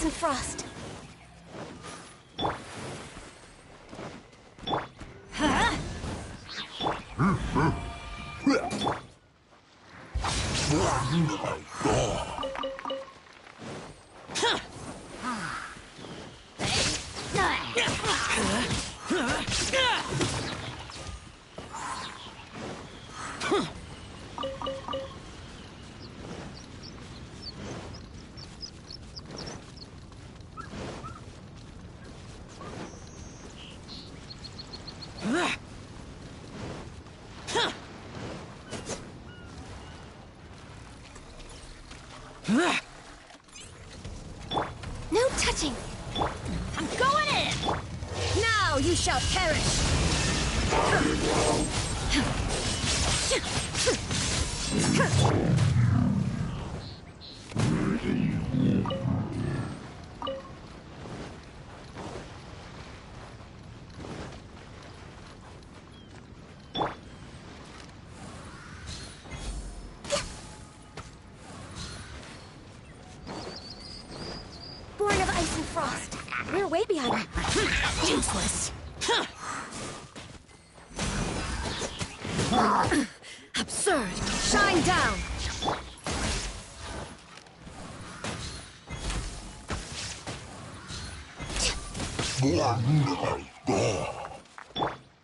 and frost. Huh? No touching! I'm going in! Now you shall perish! Born of ice and frost. We're way behind. Useless. Absurd. Shine down.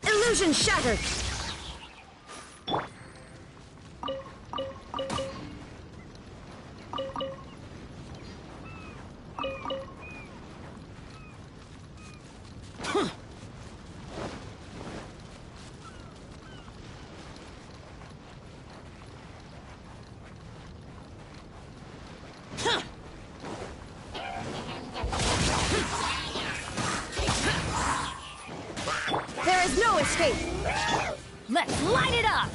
Illusion shattered. There is no escape! Let's light it up!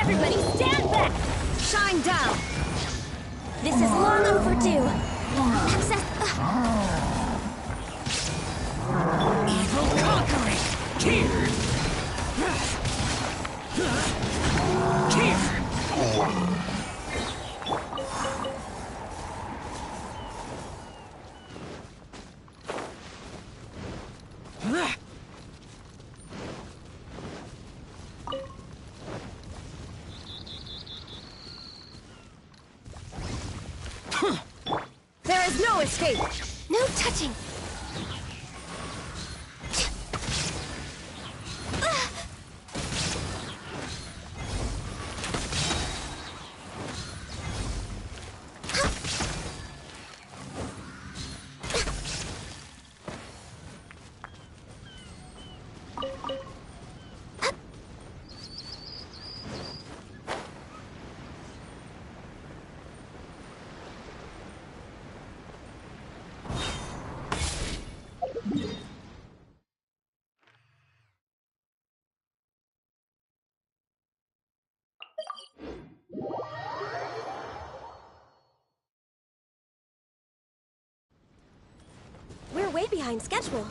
Everybody stand back! Shine down! This is long overdue. Access... Evil conquering! Here! There is no escape! No touching! We're way behind schedule.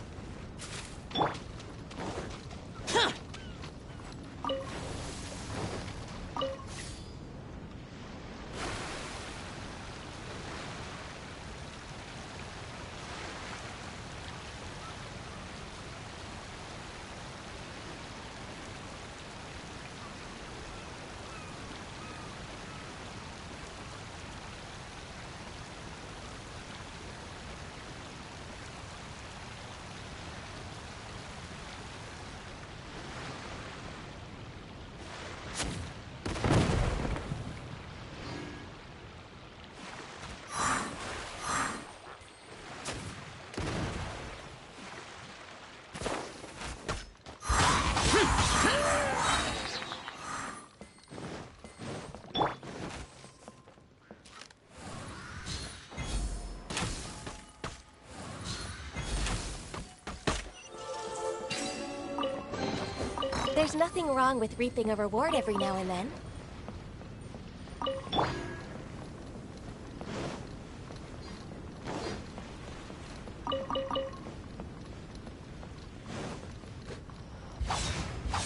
There's nothing wrong with reaping a reward every now and then.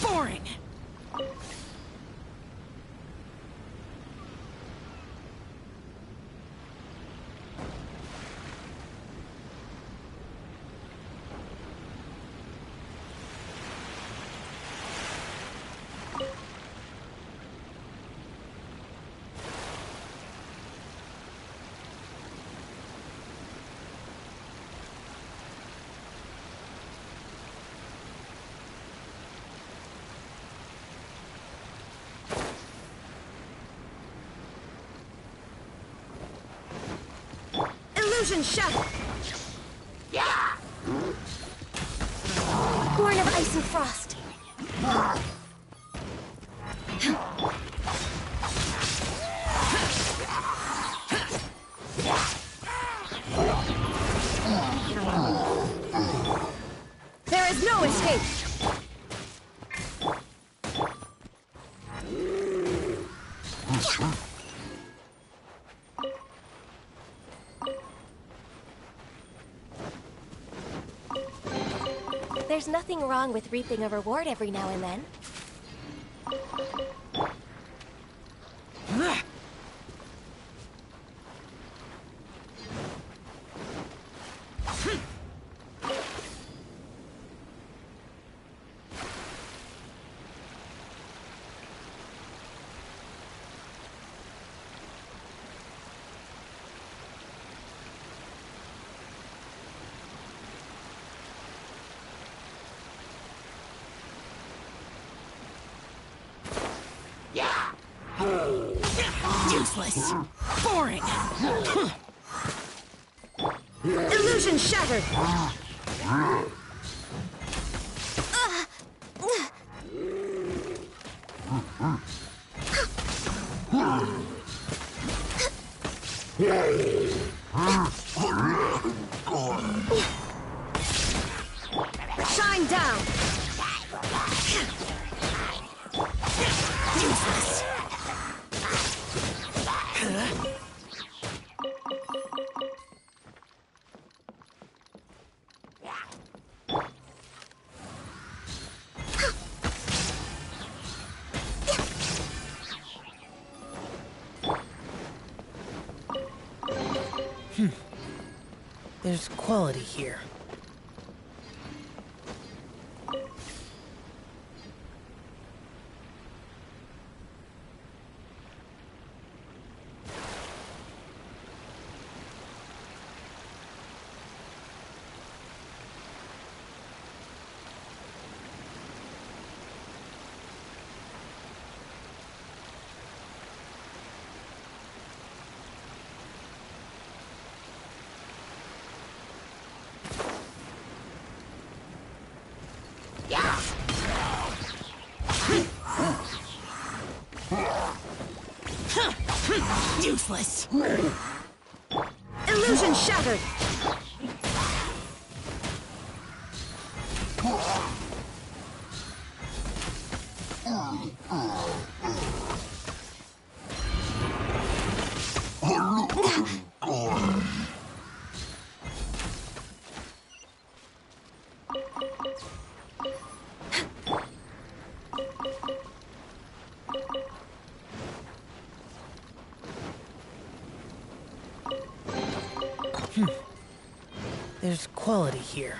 Boring! Illusion shattered! Born of ice and frost. There is no escape! There's nothing wrong with reaping a reward every now and then. Useless! Boring! Illusion shattered! Shine down! Useless! There's quality here. Useless! Illusion shattered! There's quality here.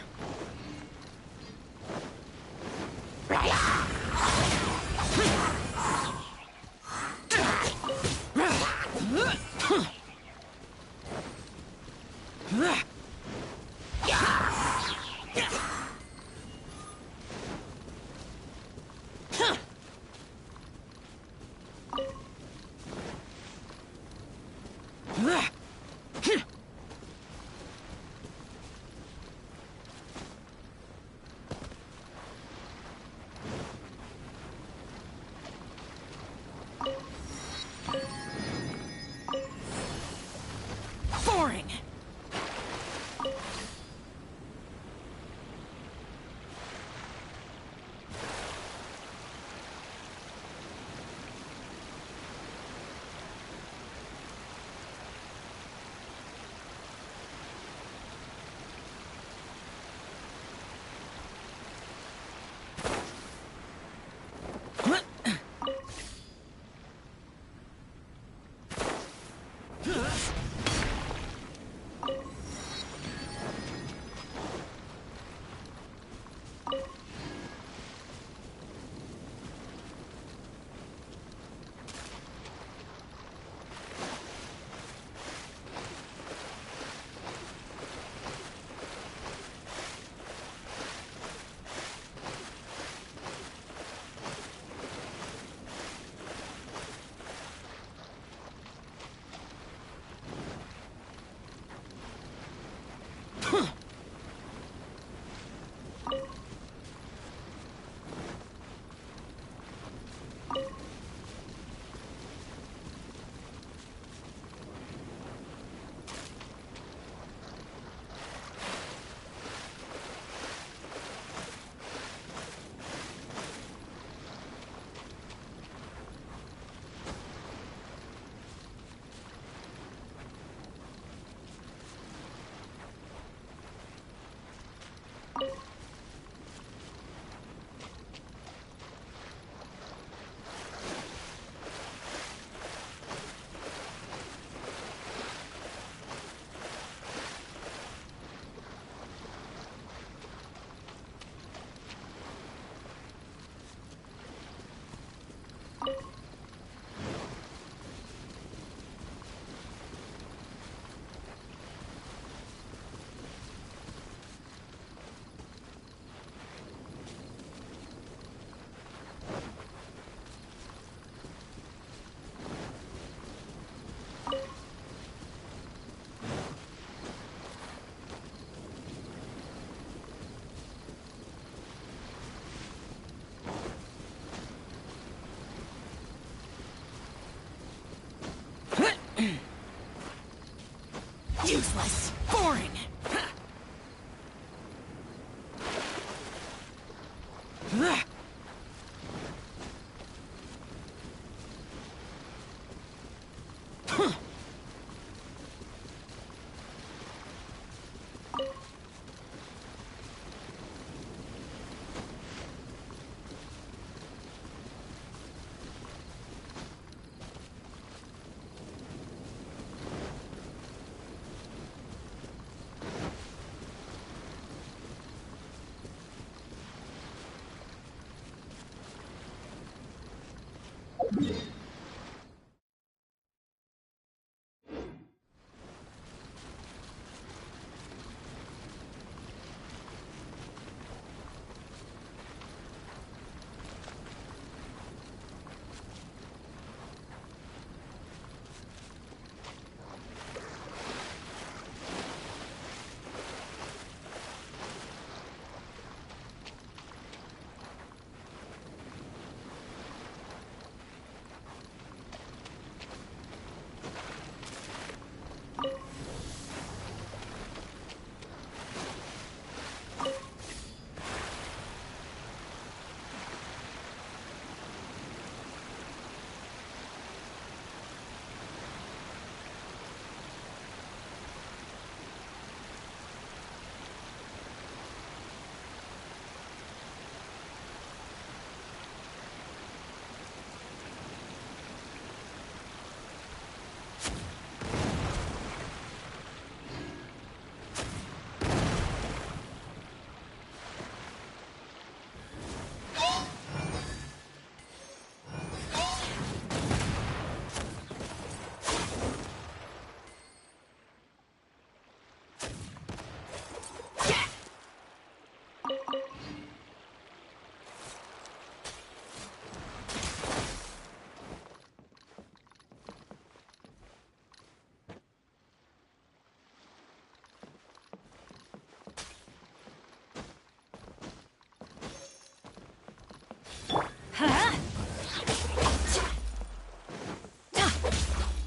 Useless. Boring.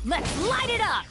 Let's light it up!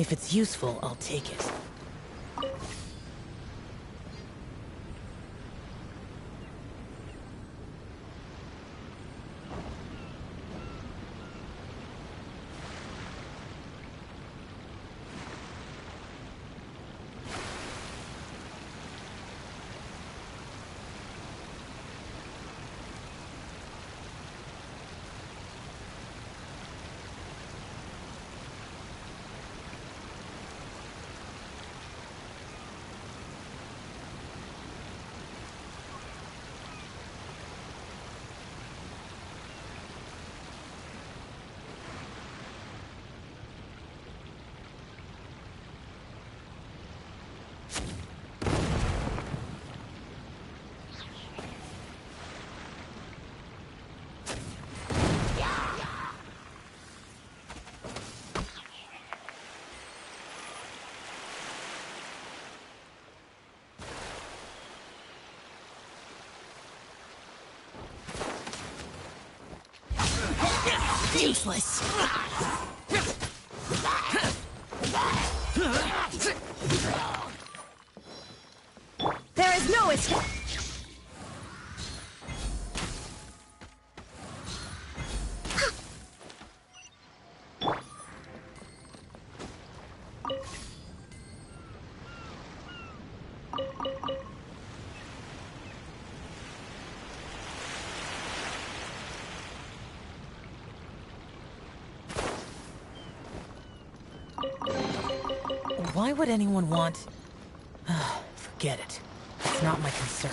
If it's useful, I'll take it. Useless. There is no escape. Why would anyone want... Forget it. It's not my concern.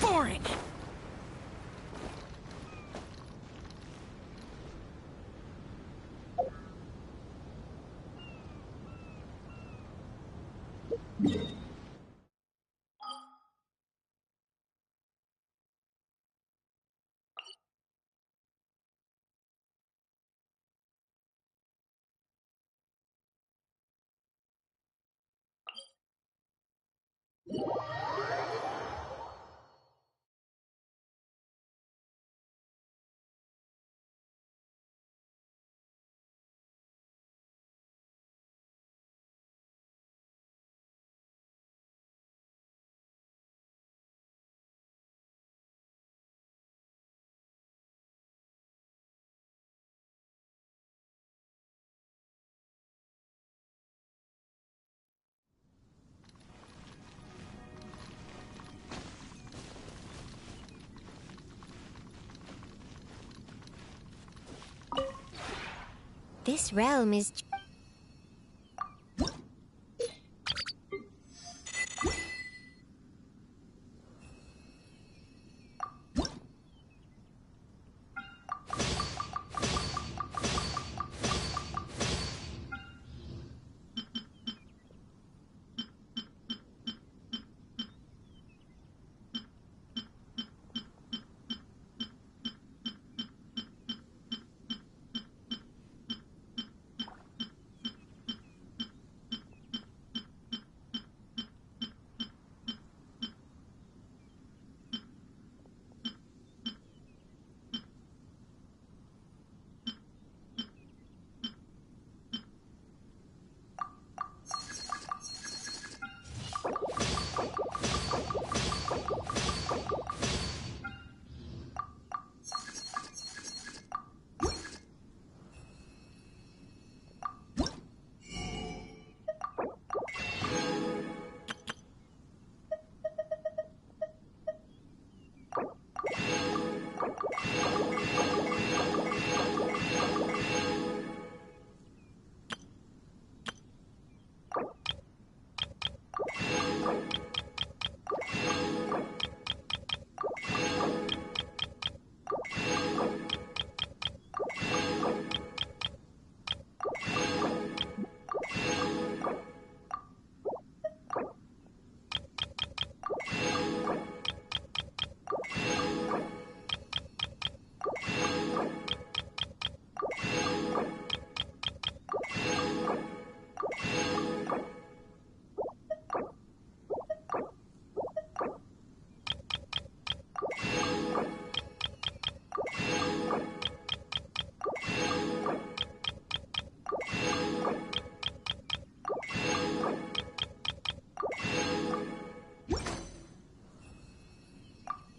Boring! This realm is...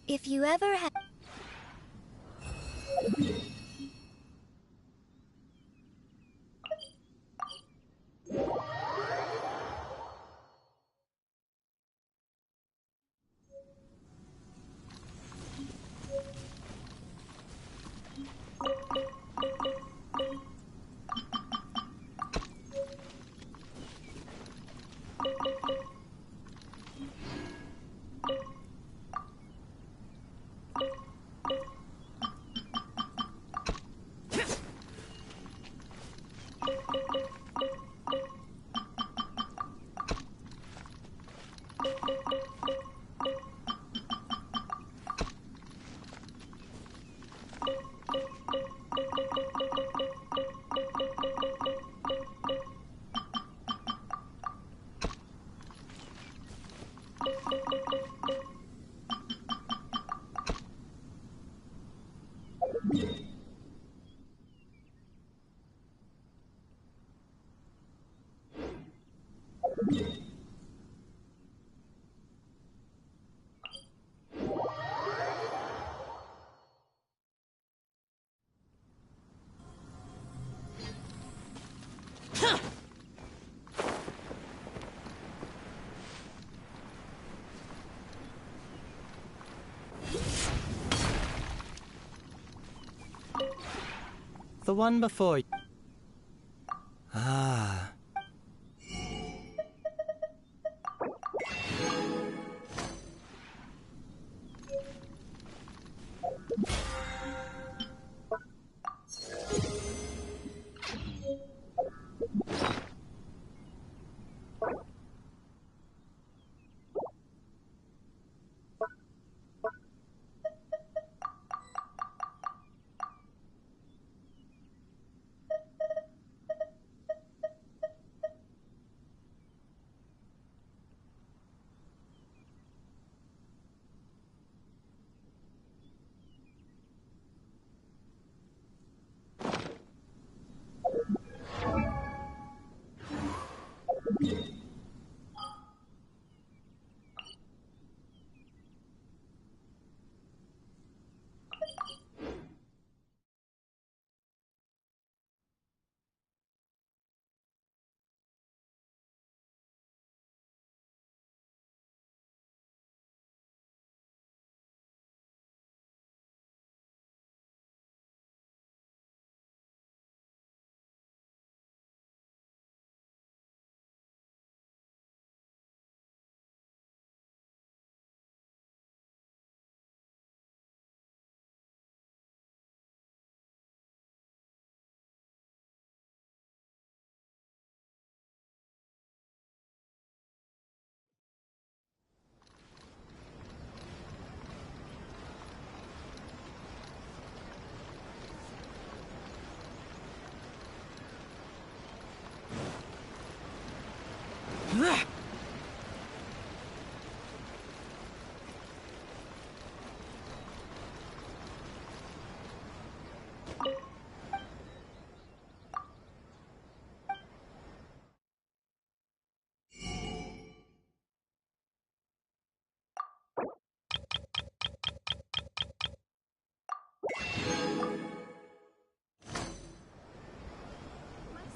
If you ever have... The one before you. Ah. My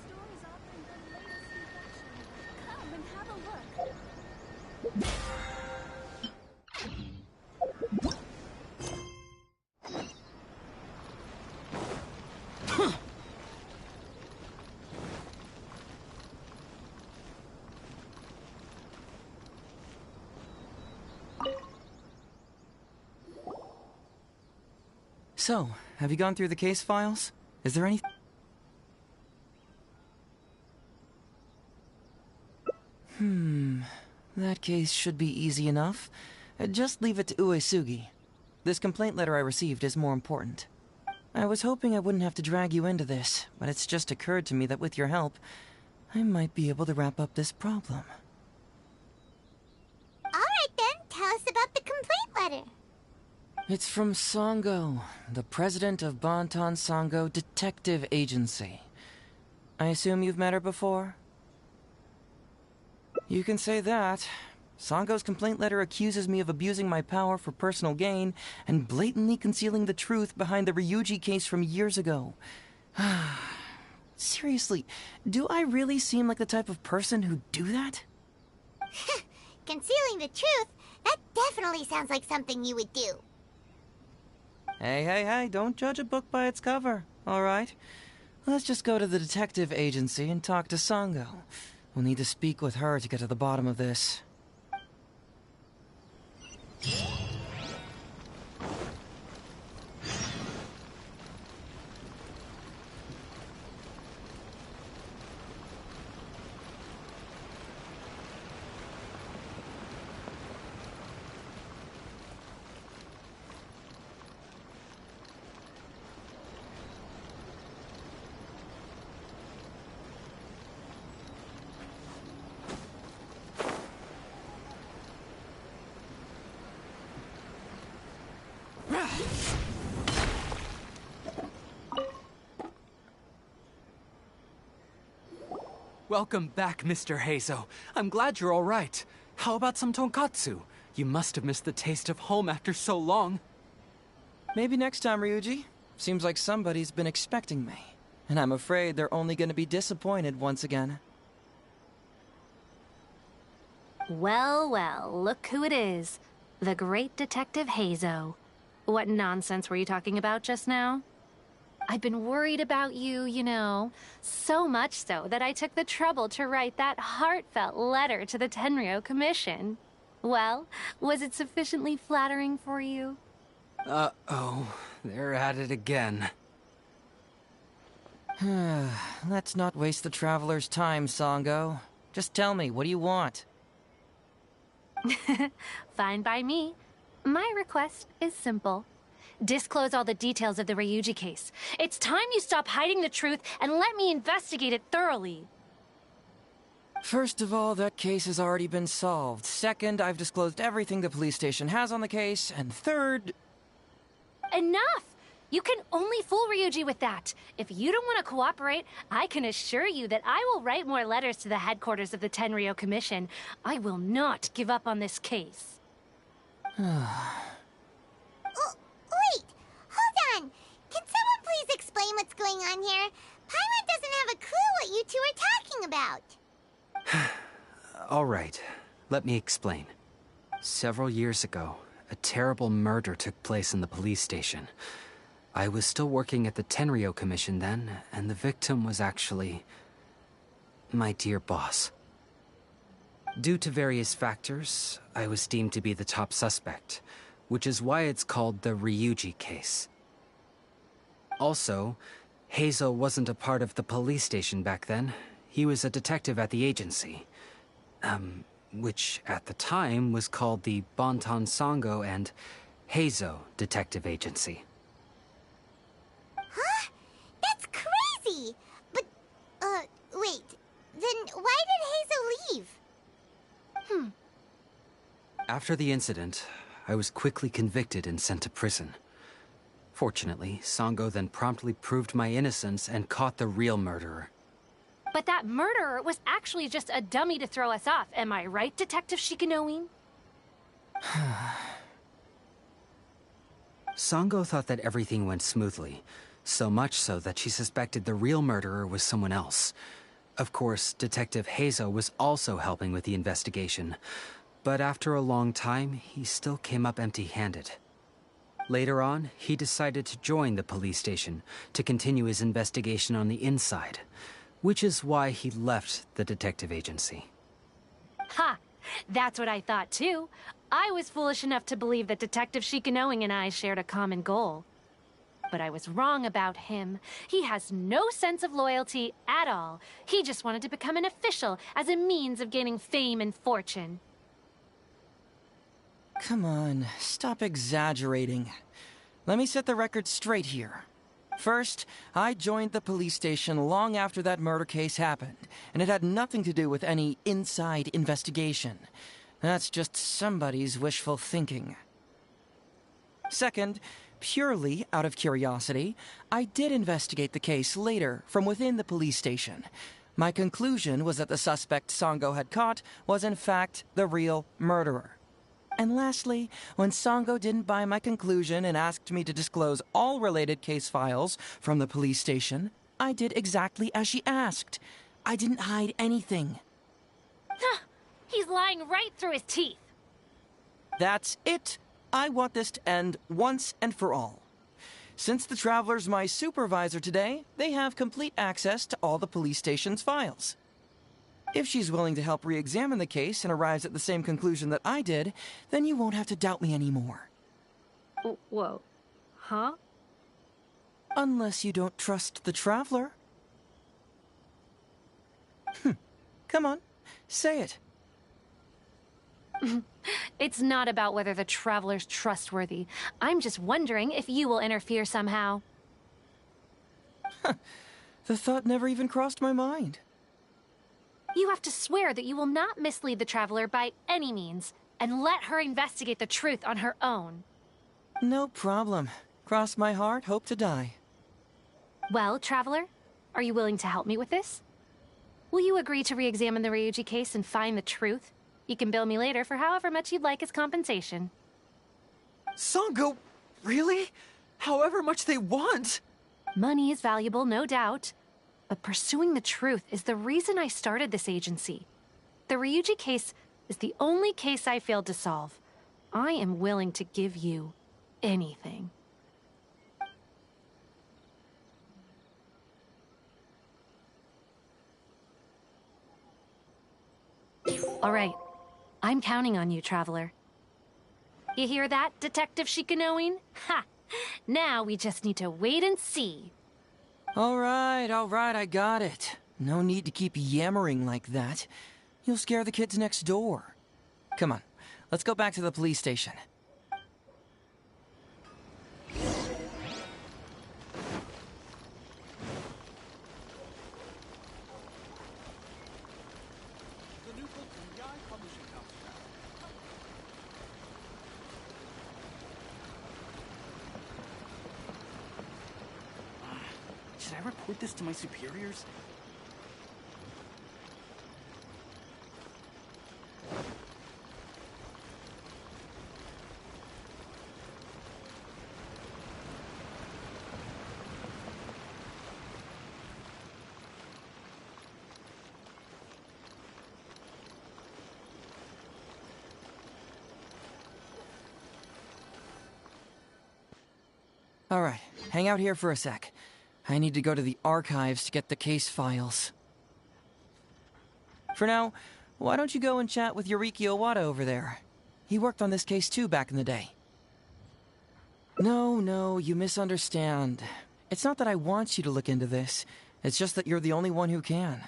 store is offering the latest new fashion. Come and have a look. So, have you gone through the case files? Is there any... That case should be easy enough. Just leave it to Uesugi. This complaint letter I received is more important. I was hoping I wouldn't have to drag you into this, but it's just occurred to me that with your help, I might be able to wrap up this problem. Alright then, tell us about the complaint letter. It's from Sango, the president of Bantan Sango Detective Agency. I assume you've met her before? You can say that. Sango's complaint letter accuses me of abusing my power for personal gain and blatantly concealing the truth behind the Ryuji case from years ago. Seriously, do I really seem like the type of person who'd do that? Concealing the truth? That definitely sounds like something you would do. Hey, don't judge a book by its cover, alright? Let's just go to the detective agency and talk to Sango. We'll need to speak with her to get to the bottom of this. Welcome back, Mr. Heizo. I'm glad you're all right. How about some tonkatsu? You must have missed the taste of home after so long. Maybe next time, Ryuji. Seems like somebody's been expecting me. And I'm afraid they're only going to be disappointed once again. Well, look who it is. The great Detective Heizo. What nonsense were you talking about just now? I've been worried about you, you know. So much so that I took the trouble to write that heartfelt letter to the Tenryo Commission. Well, was it sufficiently flattering for you? Uh-oh, they're at it again. Let's not waste the traveler's time, Sango. Just tell me, what do you want? Fine by me. My request is simple. Disclose all the details of the Ryuji case. It's time you stop hiding the truth and let me investigate it thoroughly. First of all, that case has already been solved. Second, I've disclosed everything the police station has on the case. And third... Enough! You can only fool Ryuji with that. If you don't want to cooperate, I can assure you that I will write more letters to the headquarters of the Tenryo Commission. I will not give up on this case. Wait! Hold on! Can someone please explain what's going on here? Paimon doesn't have a clue what you two are talking about. All right, let me explain. Several years ago, a terrible murder took place in the police station. I was still working at the Tenryo Commission then, and the victim was actually my dear boss. Due to various factors, I was deemed to be the top suspect, which is why it's called the Ryuji case. Also, Heizo wasn't a part of the police station back then. He was a detective at the agency. Which at the time was called the Bonton Sango and Heizo Detective Agency. Huh? That's crazy! But, wait. Then why did Heizo leave? After the incident, I was quickly convicted and sent to prison. Fortunately, Sango then promptly proved my innocence and caught the real murderer. But that murderer was actually just a dummy to throw us off, am I right, Detective Shikanoin? Sango thought that everything went smoothly, so much so that she suspected the real murderer was someone else. Of course, Detective Heizo was also helping with the investigation, but after a long time, he still came up empty-handed. Later on, he decided to join the police station to continue his investigation on the inside, which is why he left the detective agency. Ha! That's what I thought too. I was foolish enough to believe that Detective Shikanoing and I shared a common goal. But I was wrong about him. He has no sense of loyalty at all. He just wanted to become an official as a means of gaining fame and fortune. Come on, stop exaggerating. Let me set the record straight here. First, I joined the police station long after that murder case happened, and it had nothing to do with any inside investigation. That's just somebody's wishful thinking. Second, purely out of curiosity, I did investigate the case later from within the police station. My conclusion was that the suspect Sango had caught was in fact the real murderer. And lastly, when Sango didn't buy my conclusion and asked me to disclose all related case files from the police station, I did exactly as she asked. I didn't hide anything. He's lying right through his teeth. That's it. I want this to end once and for all. Since the Traveler's my supervisor today, they have complete access to all the police station's files. If she's willing to help re-examine the case and arrives at the same conclusion that I did, then you won't have to doubt me anymore. Whoa. Huh? Unless you don't trust the Traveler. Come on, say it. It's not about whether the Traveler's trustworthy. I'm just wondering if you will interfere somehow. The thought never even crossed my mind. You have to swear that you will not mislead the Traveler by any means, and let her investigate the truth on her own. No problem. Cross my heart, hope to die. Well, Traveler, are you willing to help me with this? Will you agree to re-examine the Ryuji case and find the truth? You can bill me later for however much you'd like as compensation. Sango, really? However much they want? Money is valuable, no doubt. But pursuing the truth is the reason I started this agency. The Ryuji case is the only case I failed to solve. I am willing to give you anything. All right. I'm counting on you, Traveler. You hear that, Detective Shikanoin? Ha! Now we just need to wait and see. All right, I got it. No need to keep yammering like that. You'll scare the kids next door. Come on, let's go back to the police station. report this to my superiors? Alright, hang out here for a sec. I need to go to the archives to get the case files. For now, why don't you go and chat with Yoriki Owada over there? He worked on this case too back in the day. No, you misunderstand. It's not that I want you to look into this. It's just that you're the only one who can.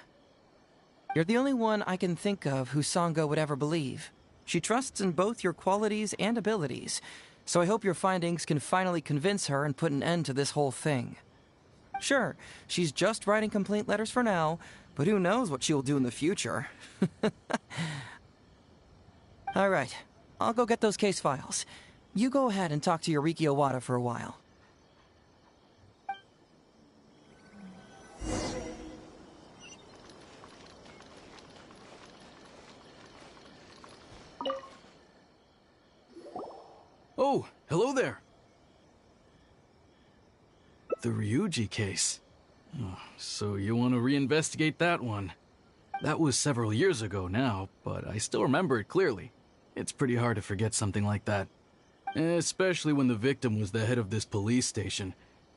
You're the only one I can think of who Sango would ever believe. She trusts in both your qualities and abilities, so I hope your findings can finally convince her and put an end to this whole thing. Sure, she's just writing complaint letters for now, but who knows what she'll do in the future. Alright, I'll go get those case files. You go ahead and talk to Yoriki Owada for a while. Oh, hello there. The Ryuji case. Oh, so you want to reinvestigate that one? That was several years ago now, but I still remember it clearly. It's pretty hard to forget something like that. Especially when the victim was the head of this police station.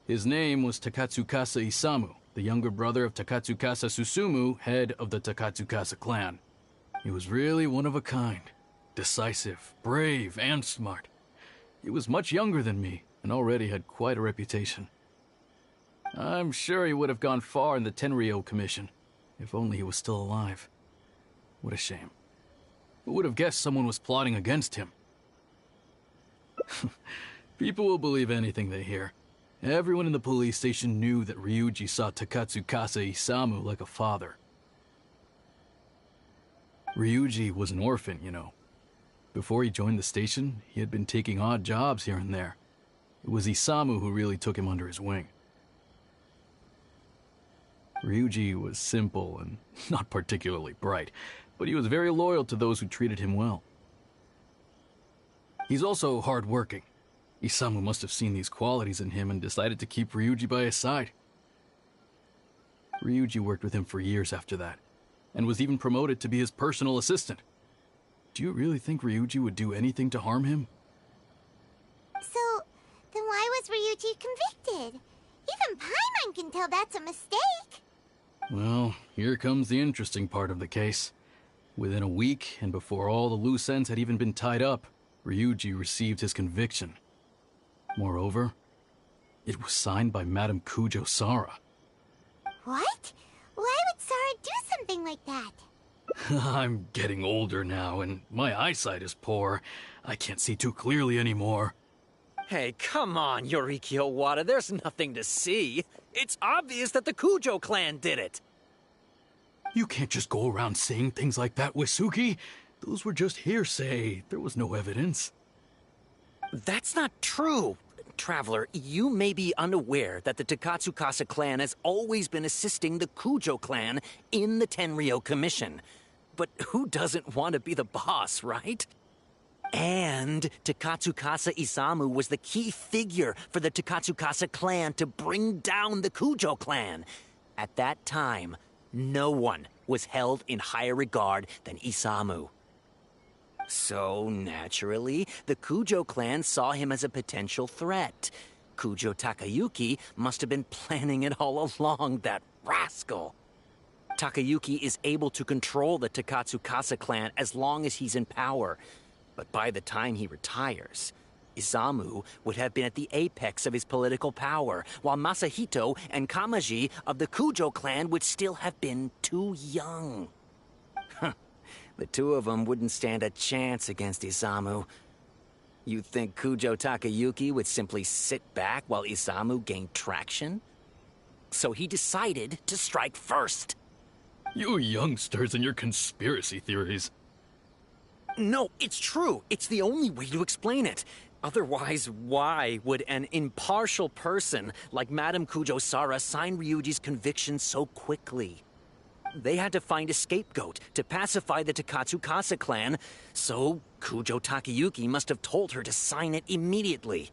His name was Takatsukasa Isamu, the younger brother of Takatsukasa Susumu, head of the Takatsukasa clan. He was really one of a kind. Decisive, brave, and smart. He was much younger than me, and already had quite a reputation. I'm sure he would have gone far in the Tenryou Commission, if only he was still alive. What a shame. Who would have guessed someone was plotting against him? People will believe anything they hear. Everyone in the police station knew that Ryuji saw Takatsukasa Isamu like a father. Ryuji was an orphan, you know. Before he joined the station, he had been taking odd jobs here and there. It was Isamu who really took him under his wing. Ryuji was simple and not particularly bright, but he was very loyal to those who treated him well. He's also hard-working. Isamu must have seen these qualities in him and decided to keep Ryuji by his side. Ryuji worked with him for years after that, and was even promoted to be his personal assistant. Do you really think Ryuji would do anything to harm him? So, then why was Ryuji convicted? Even Paimon can tell that's a mistake. Well, here comes the interesting part of the case. Within a week, and before all the loose ends had even been tied up, Ryuji received his conviction. Moreover, it was signed by Madame Kujo Sara. What? Why would Sara do something like that? I'm getting older now, and my eyesight is poor. I can't see too clearly anymore. Hey, come on, Yoriki Owada, there's nothing to see. It's obvious that the Kujo clan did it. You can't just go around saying things like that, Wisuki. Those were just hearsay. There was no evidence. That's not true. Traveler, you may be unaware that the Takatsukasa clan has always been assisting the Kujo clan in the Tenryou Commission. But who doesn't want to be the boss, right? And Takatsukasa Isamu was the key figure for the Takatsukasa clan to bring down the Kujo clan. At that time, no one was held in higher regard than Isamu. So, naturally, the Kujo clan saw him as a potential threat. Kujo Takayuki must have been planning it all along, that rascal. Takayuki is able to control the Takatsukasa clan as long as he's in power. But by the time he retires, Isamu would have been at the apex of his political power, while Masahito and Kamaji of the Kujo clan would still have been too young. The two of them wouldn't stand a chance against Isamu. You think Kujo Takayuki would simply sit back while Isamu gained traction? So he decided to strike first. You youngsters and your conspiracy theories. No, it's true. It's the only way to explain it. Otherwise, why would an impartial person like Madame Kujo-Sara sign Ryuji's conviction so quickly? They had to find a scapegoat to pacify the Takatsukasa clan, so Kujo Takayuki must have told her to sign it immediately.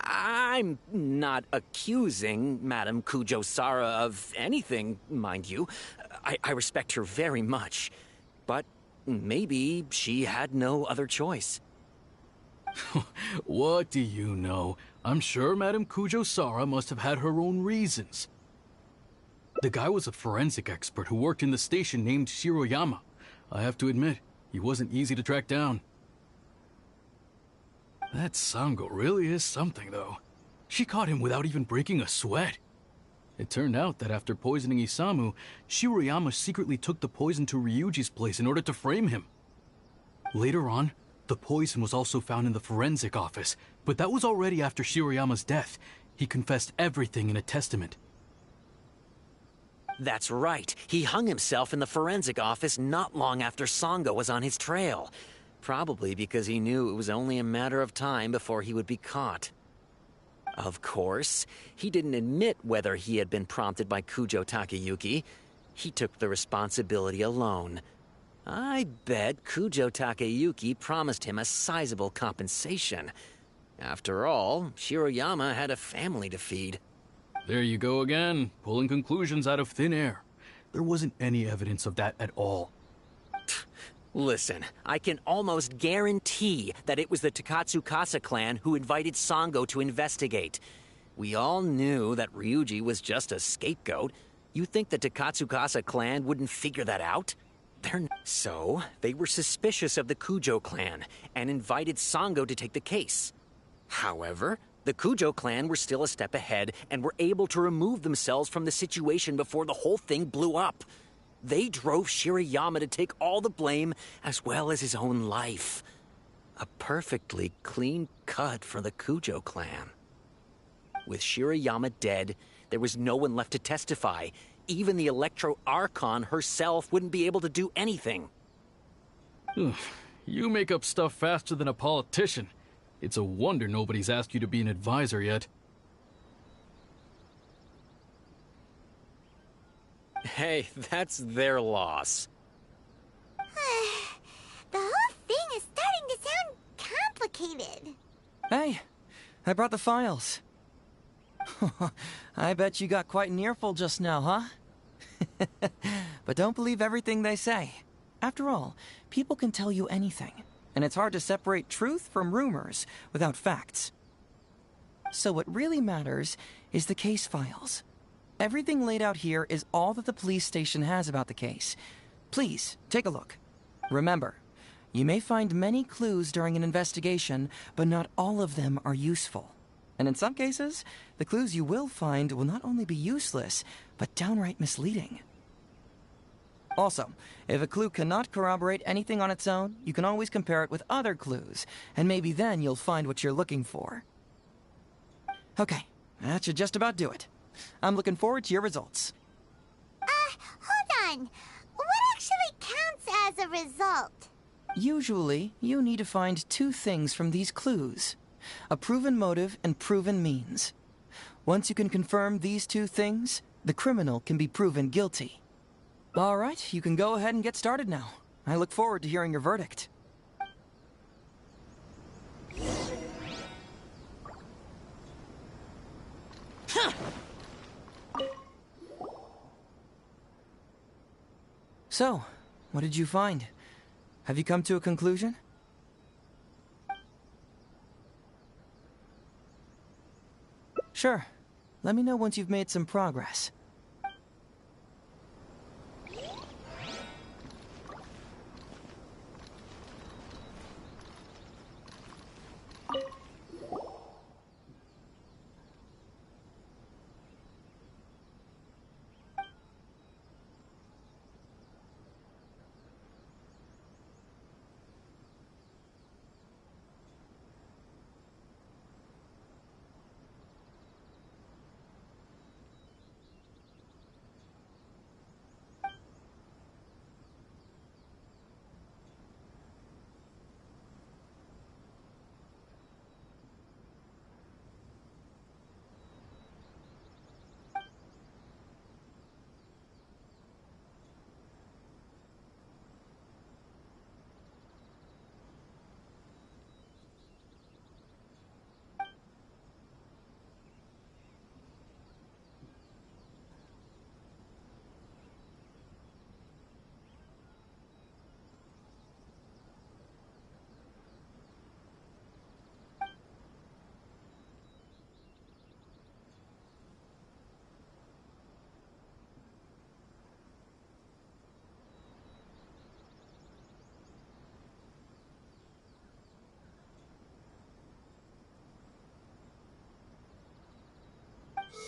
I'm not accusing Madame Kujo-Sara of anything, mind you. I respect her very much. But maybe she had no other choice. What do you know? I'm sure Madame Kujo-Sara must have had her own reasons. The guy was a forensic expert who worked in the station named Shiroyama. I have to admit, he wasn't easy to track down. That Sango really is something, though. She caught him without even breaking a sweat. It turned out that after poisoning Isamu, Shiroyama secretly took the poison to Ryuji's place in order to frame him. Later on, the poison was also found in the forensic office, but that was already after Shiroyama's death. He confessed everything in a testament. That's right. He hung himself in the forensic office not long after Sango was on his trail. Probably because he knew it was only a matter of time before he would be caught. Of course, he didn't admit whether he had been prompted by Kujo Takayuki. He took the responsibility alone. I bet Kujo Takayuki promised him a sizable compensation. After all, Shiroyama had a family to feed. There you go again, pulling conclusions out of thin air. There wasn't any evidence of that at all. Listen, I can almost guarantee that it was the Takatsukasa clan who invited Sango to investigate. We all knew that Ryuji was just a scapegoat. You think the Takatsukasa clan wouldn't figure that out? So, they were suspicious of the Kujo clan and invited Sango to take the case. However, the Kujo clan were still a step ahead and were able to remove themselves from the situation before the whole thing blew up. They drove Shiroyama to take all the blame as well as his own life. A perfectly clean cut for the Kujo clan. With Shiroyama dead, there was no one left to testify. Even the Electro Archon herself wouldn't be able to do anything. You make up stuff faster than a politician. It's a wonder nobody's asked you to be an advisor yet. Hey, that's their loss. The whole thing is starting to sound complicated. Hey, I brought the files. I bet you got quite an earful just now, huh? But don't believe everything they say. After all, people can tell you anything, and it's hard to separate truth from rumors without facts. So what really matters is the case files. Everything laid out here is all that the police station has about the case. Please, take a look. Remember, you may find many clues during an investigation, but not all of them are useful. And in some cases, the clues you will find will not only be useless, but downright misleading. Also, if a clue cannot corroborate anything on its own, you can always compare it with other clues, and maybe then you'll find what you're looking for. Okay, that should just about do it. I'm looking forward to your results. Hold on. What actually counts as a result? Usually, you need to find two things from these clues. A proven motive and proven means. Once you can confirm these two things, the criminal can be proven guilty. All right, you can go ahead and get started now. I look forward to hearing your verdict. So, what did you find? Have you come to a conclusion? Sure. Let me know once you've made some progress.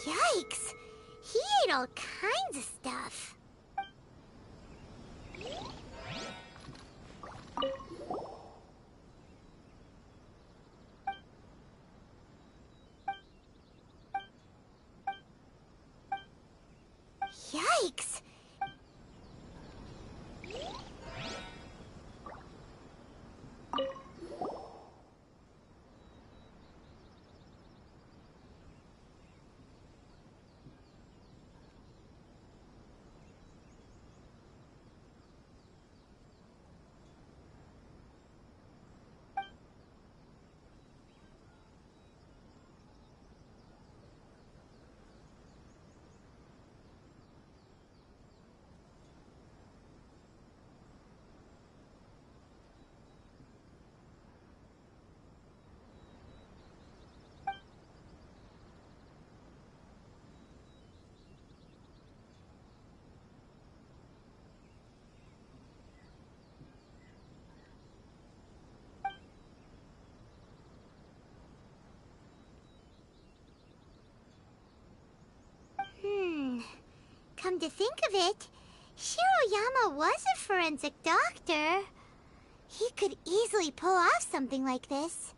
Yikes! He ate all kinds of stuff. Yikes! Come to think of it, Shiroyama was a forensic doctor. He could easily pull off something like this.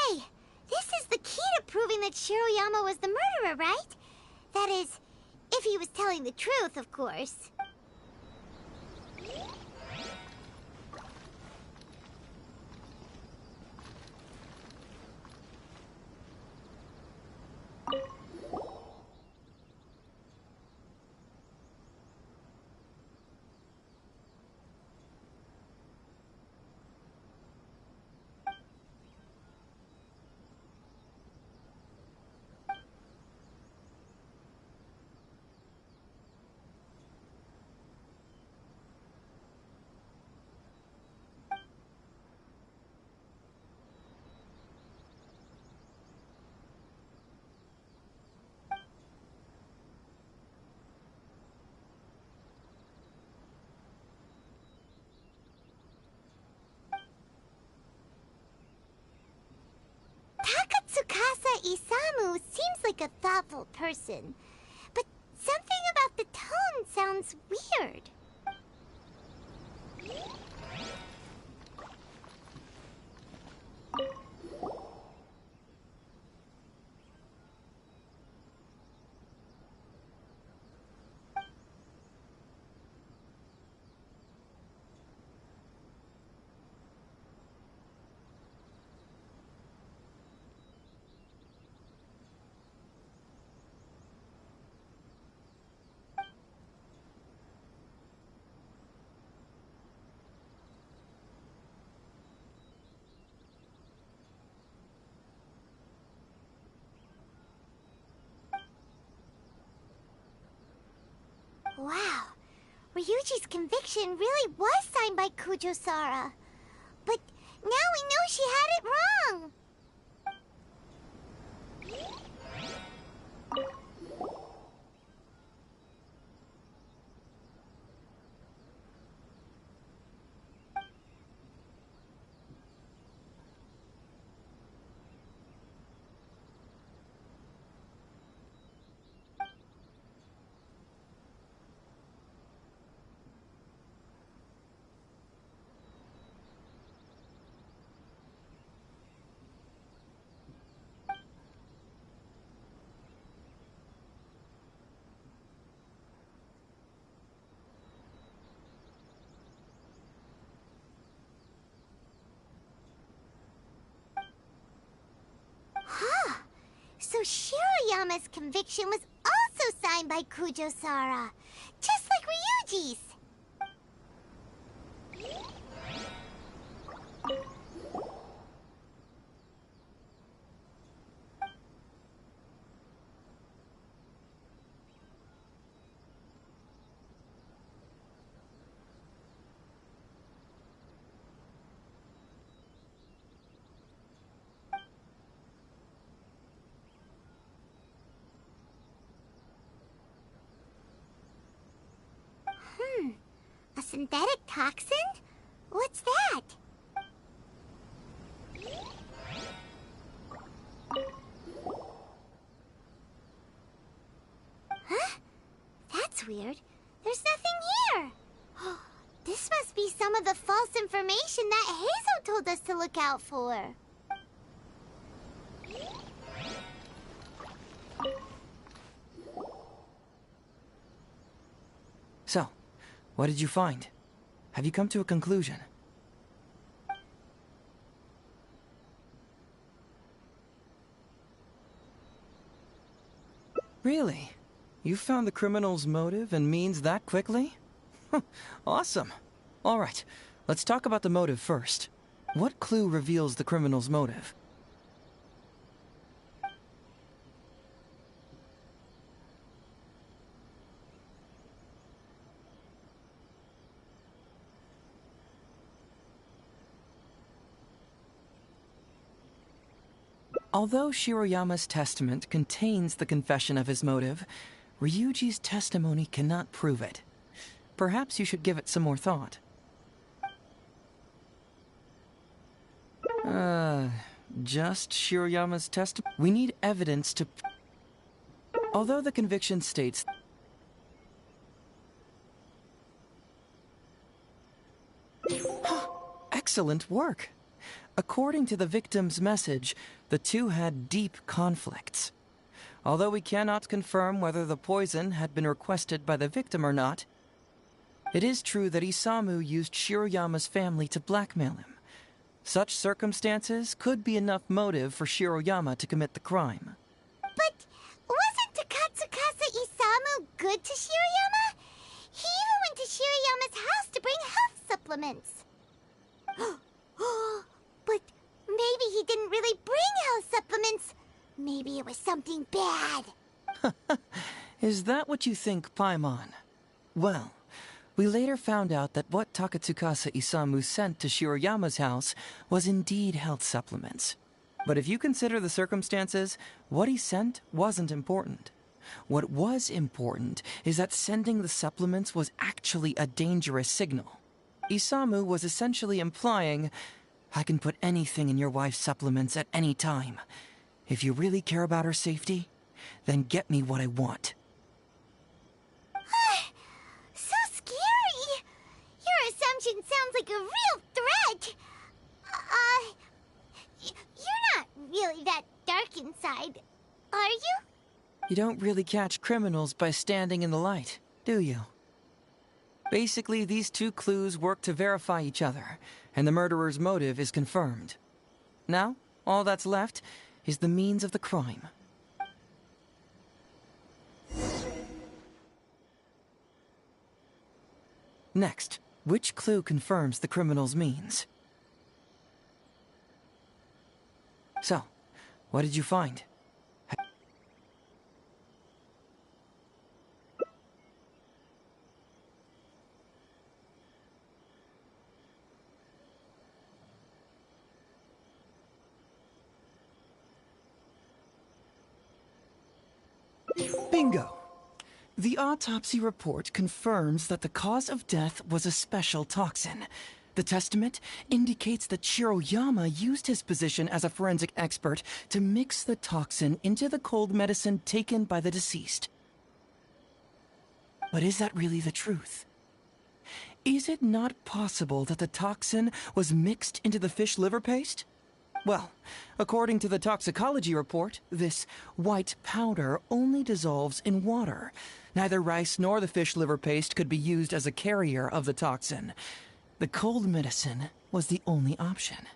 Hey, this is the key to proving that Shiroyama was the murderer, right? That is, if he was telling the truth, of course. Tsukasa Isamu seems like a thoughtful person, but something about the tone sounds weird. Wow, Ryuji's conviction really was signed by Kujo-Sara. But now we know she had it wrong. Shiroyama's conviction was also signed by Kujo-Sara, just like Ryuji's. A synthetic toxin? What's that? Huh? That's weird. There's nothing here. This must be some of the false information that Hazel told us to look out for. So, what did you find? Have you come to a conclusion? Really? You found the criminal's motive and means that quickly? Awesome. All right, let's talk about the motive first. What clue reveals the criminal's motive? Although Shiroyama's testament contains the confession of his motive, Ryuji's testimony cannot prove it. Perhaps you should give it some more thought. Just Shiroyama's testimony? We need evidence to... Although the conviction states... Excellent work! According to the victim's message, the two had deep conflicts. Although we cannot confirm whether the poison had been requested by the victim or not, it is true that Isamu used Shiroyama's family to blackmail him. Such circumstances could be enough motive for Shiroyama to commit the crime. But wasn't Takatsukasa Isamu good to Shiroyama? He even went to Shiroyama's house to bring health supplements. But maybe he didn't really bring health supplements. Maybe it was something bad. Is that what you think, Paimon? Well, we later found out that what Takatsukasa Isamu sent to Shiroyama's house was indeed health supplements. But if you consider the circumstances, what he sent wasn't important. What was important is that sending the supplements was actually a dangerous signal. Isamu was essentially implying, I can put anything in your wife's supplements at any time. If you really care about her safety, then get me what I want. So scary! Your assumption sounds like a real threat. You're not really that dark inside, are you? You don't really catch criminals by standing in the light, do you? Basically, these two clues work to verify each other, and the murderer's motive is confirmed. Now, all that's left is the means of the crime. Next, which clue confirms the criminal's means? So, what did you find? Bingo! The autopsy report confirms that the cause of death was a special toxin. The testament indicates that Shiroyama used his position as a forensic expert to mix the toxin into the cold medicine taken by the deceased. But is that really the truth? Is it not possible that the toxin was mixed into the fish liver paste? Well, according to the toxicology report, this white powder only dissolves in water. Neither rice nor the fish liver paste could be used as a carrier of the toxin. The cold medicine was the only option.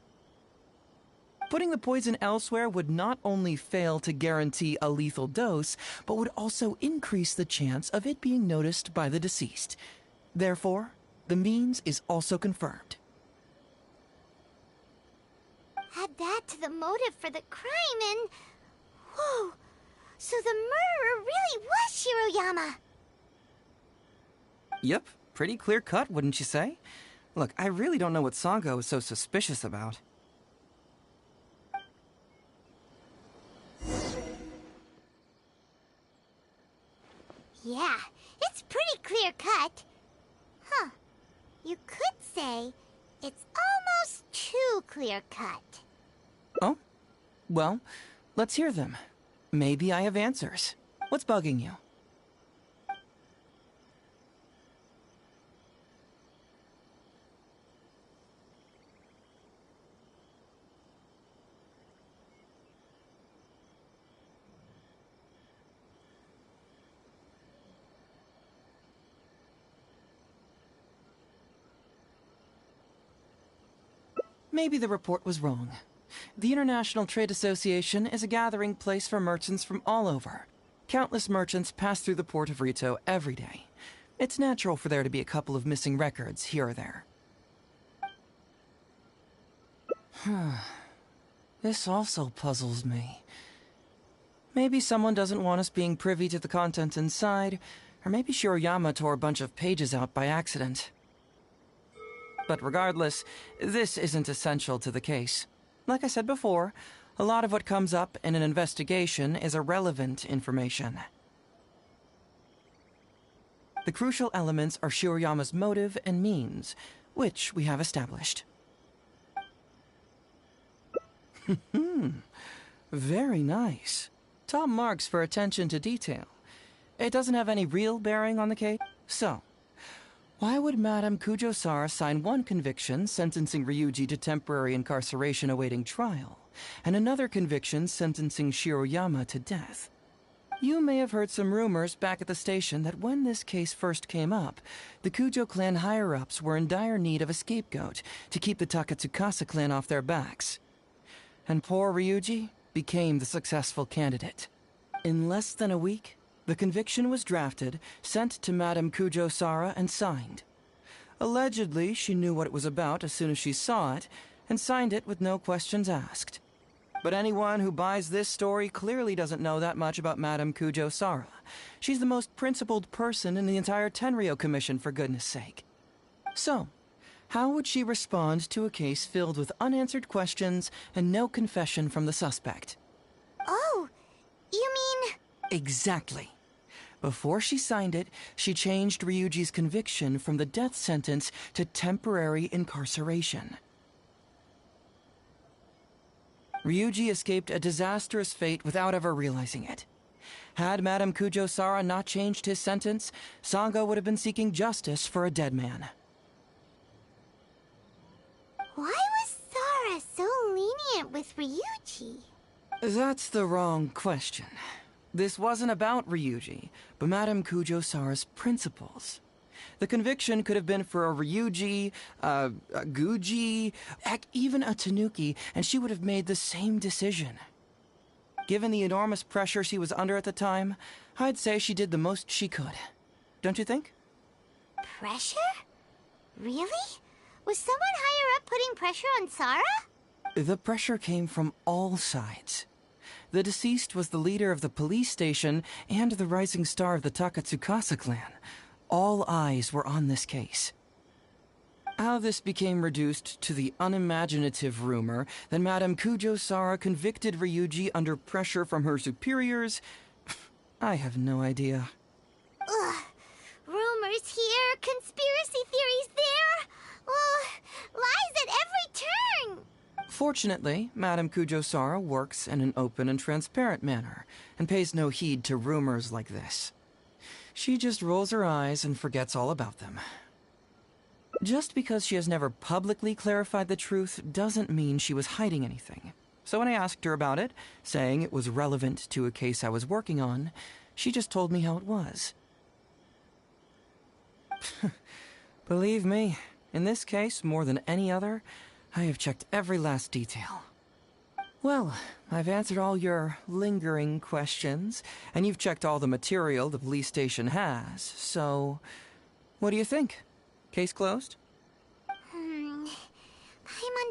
Putting the poison elsewhere would not only fail to guarantee a lethal dose, but would also increase the chance of it being noticed by the deceased. Therefore, the means is also confirmed. Add that to the motive for the crime and... Whoa! So the murderer really was Shiroyama! Yep, pretty clear cut, wouldn't you say? Look, I really don't know what Sango is so suspicious about. Yeah, it's pretty clear cut. Huh. You could say it's almost too clear cut. Oh? Well, let's hear them. Maybe I have answers. What's bugging you? Maybe the report was wrong. The International Trade Association is a gathering place for merchants from all over. Countless merchants pass through the port of Rito every day. It's natural for there to be a couple of missing records here or there. This also puzzles me. Maybe someone doesn't want us being privy to the contents inside, or maybe Shiroyama tore a bunch of pages out by accident. But regardless, this isn't essential to the case. Like I said before, a lot of what comes up in an investigation is irrelevant information. The crucial elements are Shiroyama's motive and means, which we have established. Very nice. Top marks for attention to detail. It doesn't have any real bearing on the case. So, why would Madame Kujo-Sara sign one conviction sentencing Ryuji to temporary incarceration awaiting trial, and another conviction sentencing Shiroyama to death? You may have heard some rumors back at the station that when this case first came up, the Kujo clan higher-ups were in dire need of a scapegoat to keep the Takatsukasa clan off their backs. And poor Ryuji became the successful candidate. In less than a week, the conviction was drafted, sent to Madame Kujo-Sara, and signed. Allegedly, she knew what it was about as soon as she saw it, and signed it with no questions asked. But anyone who buys this story clearly doesn't know that much about Madame Kujo-Sara. She's the most principled person in the entire Tenryou Commission, for goodness sake. So, how would she respond to a case filled with unanswered questions and no confession from the suspect? Oh, you mean... Exactly. Before she signed it, she changed Ryuji's conviction from the death sentence to temporary incarceration. Ryuji escaped a disastrous fate without ever realizing it. Had Madame Kujo-Sara not changed his sentence, Sango would have been seeking justice for a dead man. Why was Sara so lenient with Ryuji? That's the wrong question. This wasn't about Ryuji, but Madame Kujo-Sara's principles. The conviction could have been for a Ryuji, a Guji, heck, even a Tanuki, and she would have made the same decision. Given the enormous pressure she was under at the time, I'd say she did the most she could. Don't you think? Pressure? Really? Was someone higher up putting pressure on Sara? The pressure came from all sides. The deceased was the leader of the police station and the rising star of the Takatsukasa clan. All eyes were on this case. How this became reduced to the unimaginative rumor that Madame Kujo-Sara convicted Ryuji under pressure from her superiors, I have no idea. Ugh. Rumors here, conspiracy theories there. Lies at every turn. Fortunately, Madame Kujo-Sara works in an open and transparent manner, and pays no heed to rumors like this. She just rolls her eyes and forgets all about them. Just because she has never publicly clarified the truth doesn't mean she was hiding anything. So when I asked her about it, saying it was relevant to a case I was working on, she just told me how it was. Believe me, in this case, more than any other, I have checked every last detail. Well, I've answered all your lingering questions, and you've checked all the material the police station has, so... What do you think? Case closed? Paimon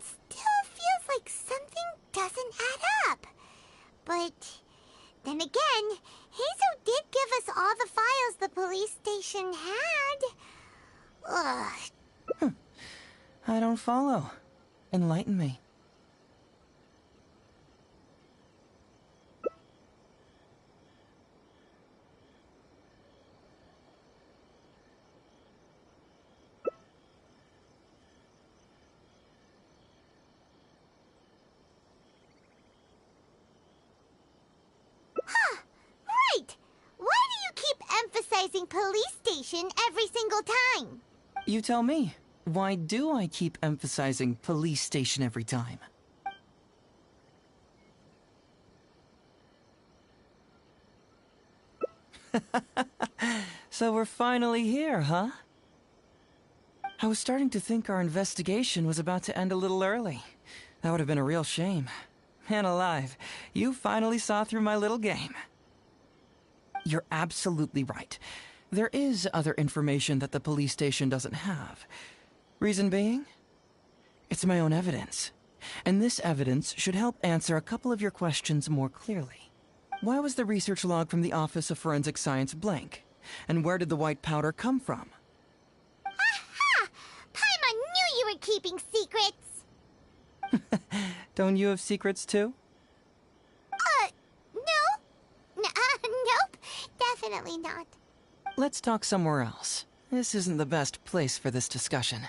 still feels like something doesn't add up. But then again, Hazel did give us all the files the police station had. Ugh. I don't follow. Enlighten me. Right! Why do you keep emphasizing police station every single time? You tell me. Why do I keep emphasizing police station every time? So we're finally here, huh? I was starting to think our investigation was about to end a little early. That would have been a real shame. Man alive, you finally saw through my little game. You're absolutely right. There is other information that the police station doesn't have. Reason being? It's my own evidence. And this evidence should help answer a couple of your questions more clearly. Why was the research log from the Office of Forensic Science blank? And where did the white powder come from? Aha! Paimon knew you were keeping secrets! Don't you have secrets too? No? Nope. Definitely not. Let's talk somewhere else. This isn't the best place for this discussion.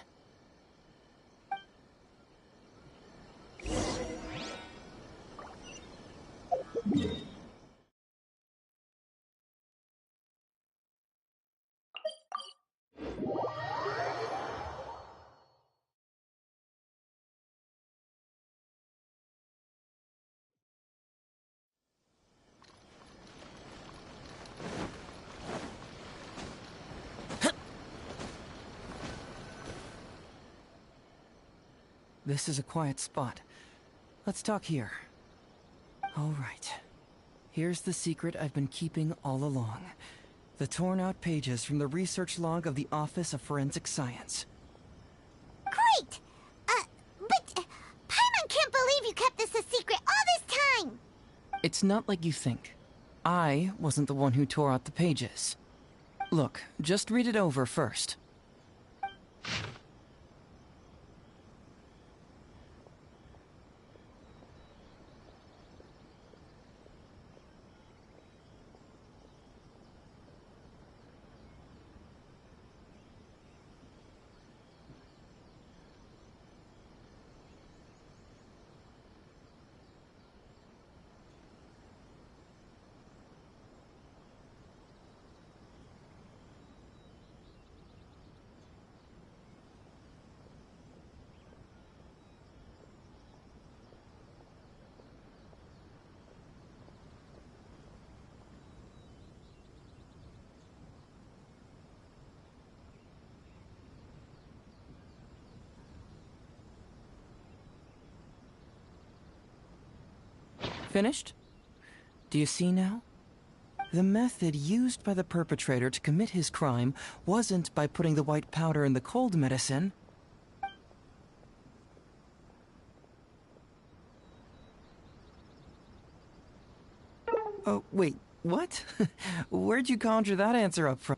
This is a quiet spot. Let's talk here. All right. Here's the secret I've been keeping all along. The torn-out pages from the research log of the Office of Forensic Science. Great! But Paimon can't believe you kept this a secret all this time! It's not like you think. I wasn't the one who tore out the pages. Look, just read it over first. Finished? Do you see now? The method used by the perpetrator to commit his crime wasn't by putting the white powder in the cold medicine. Oh, wait, what? Where'd you conjure that answer up from?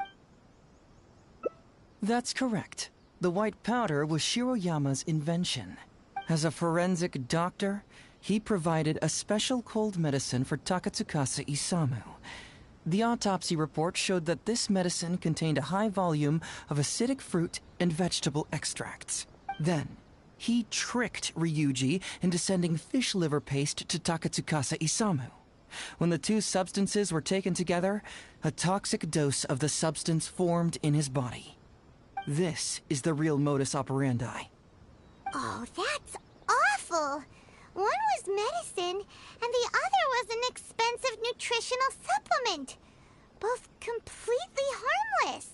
That's correct. The white powder was Shiroyama's invention. As a forensic doctor, he provided a special cold medicine for Takatsukasa Isamu. The autopsy report showed that this medicine contained a high volume of acidic fruit and vegetable extracts. Then, he tricked Ryuji into sending fish liver paste to Takatsukasa Isamu. When the two substances were taken together, a toxic dose of the substance formed in his body. This is the real modus operandi. Oh, that's awful! One was medicine, and the other was an expensive nutritional supplement. Both completely harmless.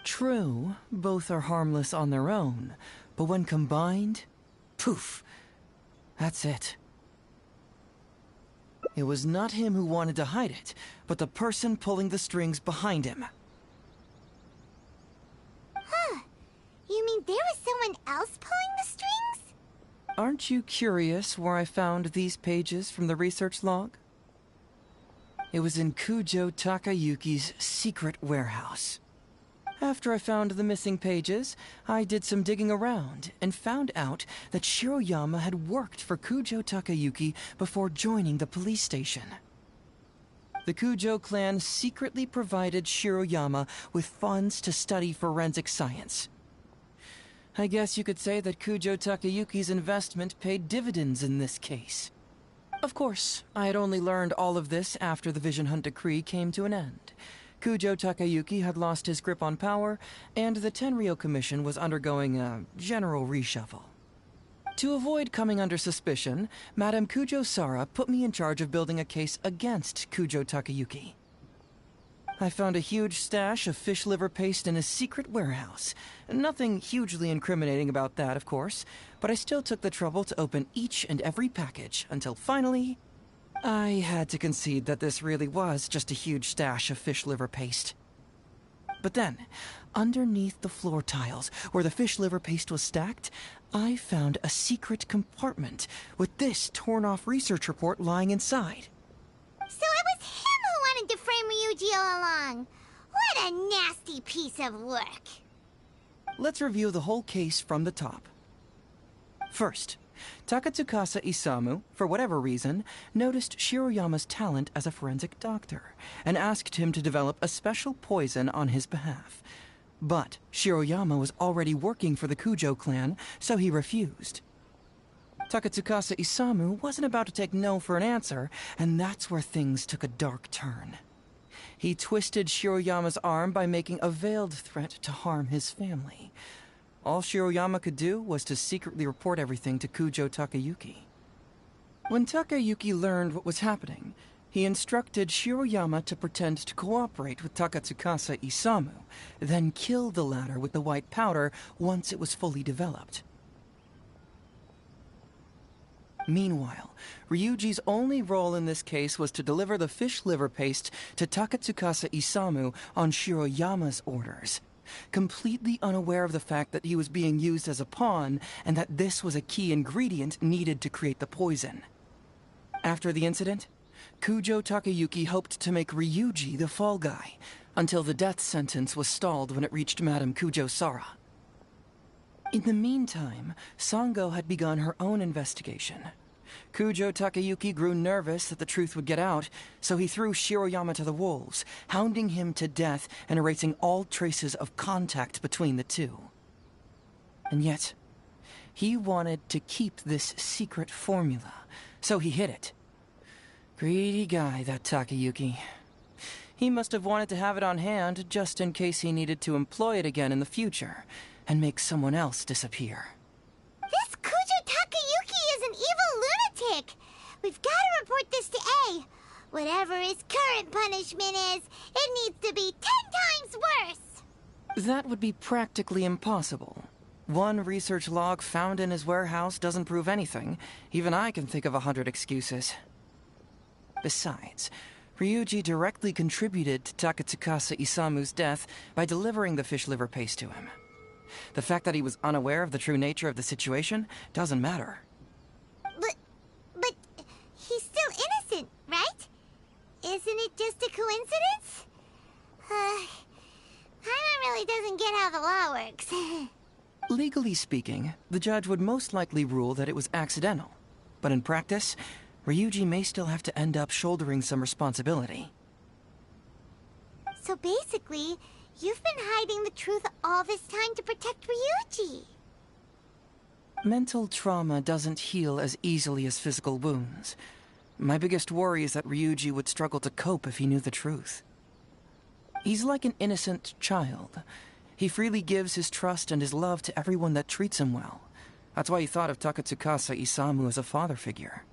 True, both are harmless on their own, but when combined, poof, that's it. It was not him who wanted to hide it, but the person pulling the strings behind him. Huh. You mean there was someone else pulling the strings? Aren't you curious where I found these pages from the research log? It was in Kujo Takayuki's secret warehouse. After I found the missing pages, I did some digging around and found out that Shiroyama had worked for Kujo Takayuki before joining the police station. The Kujo clan secretly provided Shiroyama with funds to study forensic science. I guess you could say that Kujo Takayuki's investment paid dividends in this case. Of course, I had only learned all of this after the Vision Hunt decree came to an end. Kujo Takayuki had lost his grip on power, and the Tenryou Commission was undergoing a general reshuffle. To avoid coming under suspicion, Madame Kujo Sara put me in charge of building a case against Kujo Takayuki. I found a huge stash of fish liver paste in a secret warehouse. Nothing hugely incriminating about that, of course, but I still took the trouble to open each and every package until finally, I had to concede that this really was just a huge stash of fish liver paste. But then, underneath the floor tiles, where the fish liver paste was stacked, I found a secret compartment with this torn-off research report lying inside. So it was him who wanted to frame Ryuji all along. What a nasty piece of work. Let's review the whole case from the top. First, Takatsukasa Isamu, for whatever reason, noticed Shiroyama's talent as a forensic doctor and asked him to develop a special poison on his behalf. But Shiroyama was already working for the Kujo clan, so he refused. Takatsukasa Isamu wasn't about to take no for an answer, and that's where things took a dark turn. He twisted Shiroyama's arm by making a veiled threat to harm his family. All Shiroyama could do was to secretly report everything to Kujo Takayuki. When Takayuki learned what was happening, he instructed Shiroyama to pretend to cooperate with Takatsukasa Isamu, then kill the latter with the white powder once it was fully developed. Meanwhile, Ryuji's only role in this case was to deliver the fish liver paste to Takatsukasa Isamu on Shiroyama's orders, completely unaware of the fact that he was being used as a pawn and that this was a key ingredient needed to create the poison. After the incident, Kujo Takayuki hoped to make Ryuji the fall guy, until the death sentence was stalled when it reached Madame Kujo Sara. In the meantime, Sango had begun her own investigation. Kujo Takayuki grew nervous that the truth would get out, so he threw Shiroyama to the wolves, hounding him to death and erasing all traces of contact between the two. And yet, he wanted to keep this secret formula, so he hid it. Greedy guy, that Takayuki. He must have wanted to have it on hand just in case he needed to employ it again in the future, and make someone else disappear. This Kujo Takayuki is an evil lunatic. We've got to report this to A. Whatever his current punishment is, it needs to be 10 times worse. That would be practically impossible. One research log found in his warehouse doesn't prove anything. Even I can think of 100 excuses. Besides, Ryuji directly contributed to Takatsukasa Isamu's death by delivering the fish liver paste to him. The fact that he was unaware of the true nature of the situation doesn't matter. But he's still innocent, right? Isn't it just a coincidence? Paimon really doesn't get how the law works. Legally speaking, the judge would most likely rule that it was accidental. But in practice, Ryuji may still have to end up shouldering some responsibility. So basically, you've been hiding the truth all this time to protect Ryuji. Mental trauma doesn't heal as easily as physical wounds. My biggest worry is that Ryuji would struggle to cope if he knew the truth. He's like an innocent child. He freely gives his trust and his love to everyone that treats him well. That's why he thought of Takatsukasa Isamu as a father figure.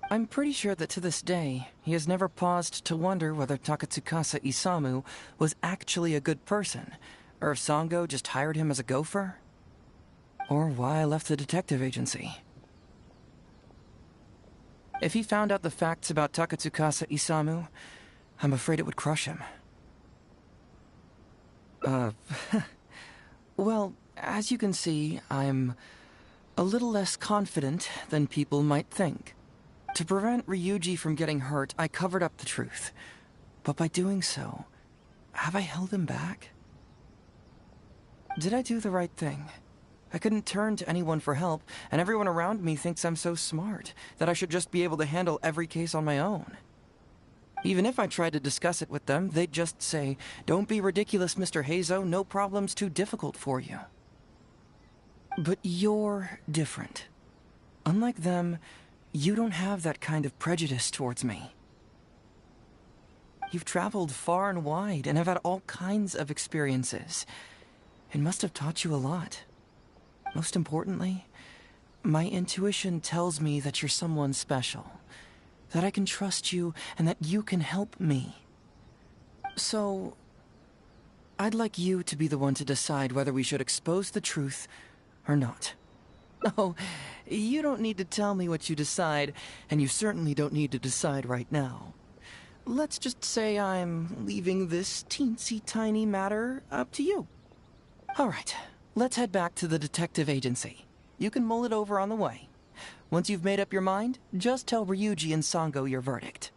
I'm pretty sure that to this day, he has never paused to wonder whether Takatsukasa Isamu was actually a good person, or if Sango just hired him as a gopher, or why I left the detective agency. If he found out the facts about Takatsukasa Isamu, I'm afraid it would crush him. Well, as you can see, I'm a little less confident than people might think. To prevent Ryuji from getting hurt, I covered up the truth. But by doing so, have I held him back? Did I do the right thing? I couldn't turn to anyone for help, and everyone around me thinks I'm so smart that I should just be able to handle every case on my own. Even if I tried to discuss it with them, they'd just say, "Don't be ridiculous, Mr. Heizo, no problem's too difficult for you." But you're different. Unlike them, you don't have that kind of prejudice towards me. You've traveled far and wide and have had all kinds of experiences. It must have taught you a lot. Most importantly, my intuition tells me that you're someone special, that I can trust you and that you can help me. So, I'd like you to be the one to decide whether we should expose the truth or not. Oh, you don't need to tell me what you decide, and you certainly don't need to decide right now. Let's just say I'm leaving this teensy-tiny matter up to you. All right, let's head back to the detective agency. You can mull it over on the way. Once you've made up your mind, just tell Ryuji and Sango your verdict.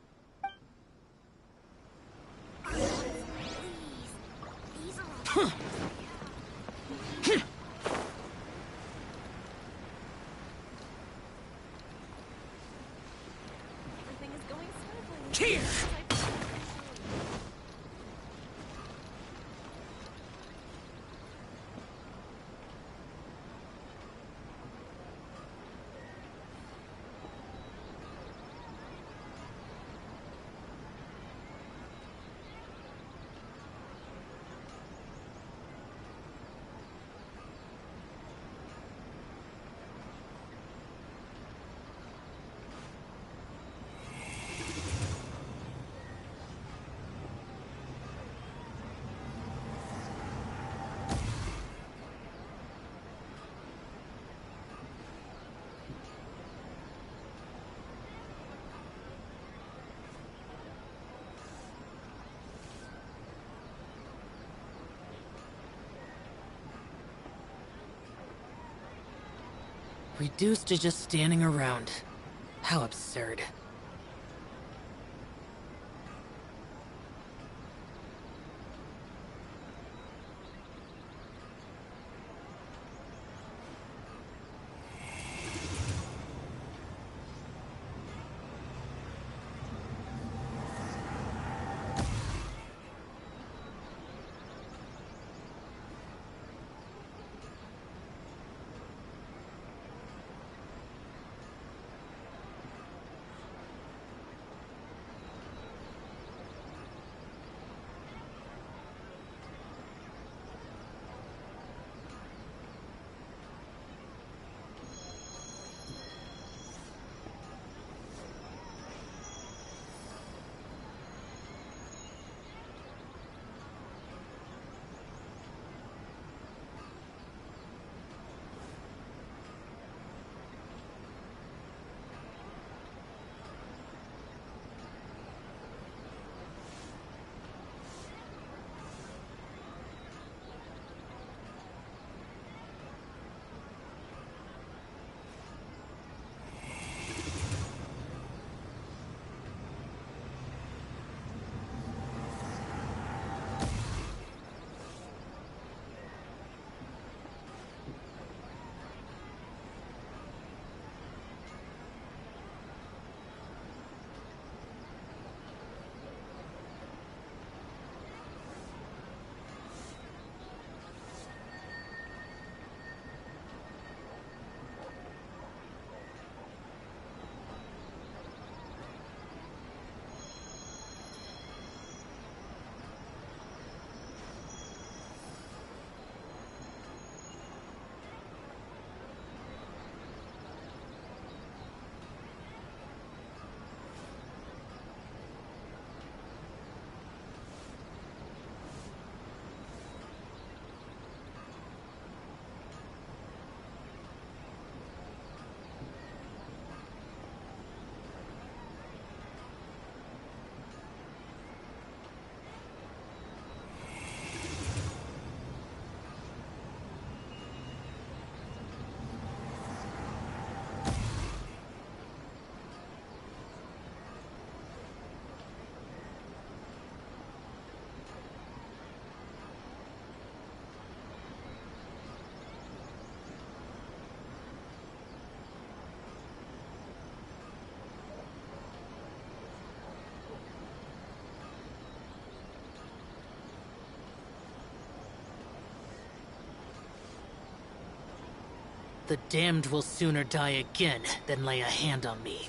Here! Reduced to just standing around. How absurd. The damned will sooner die again than lay a hand on me.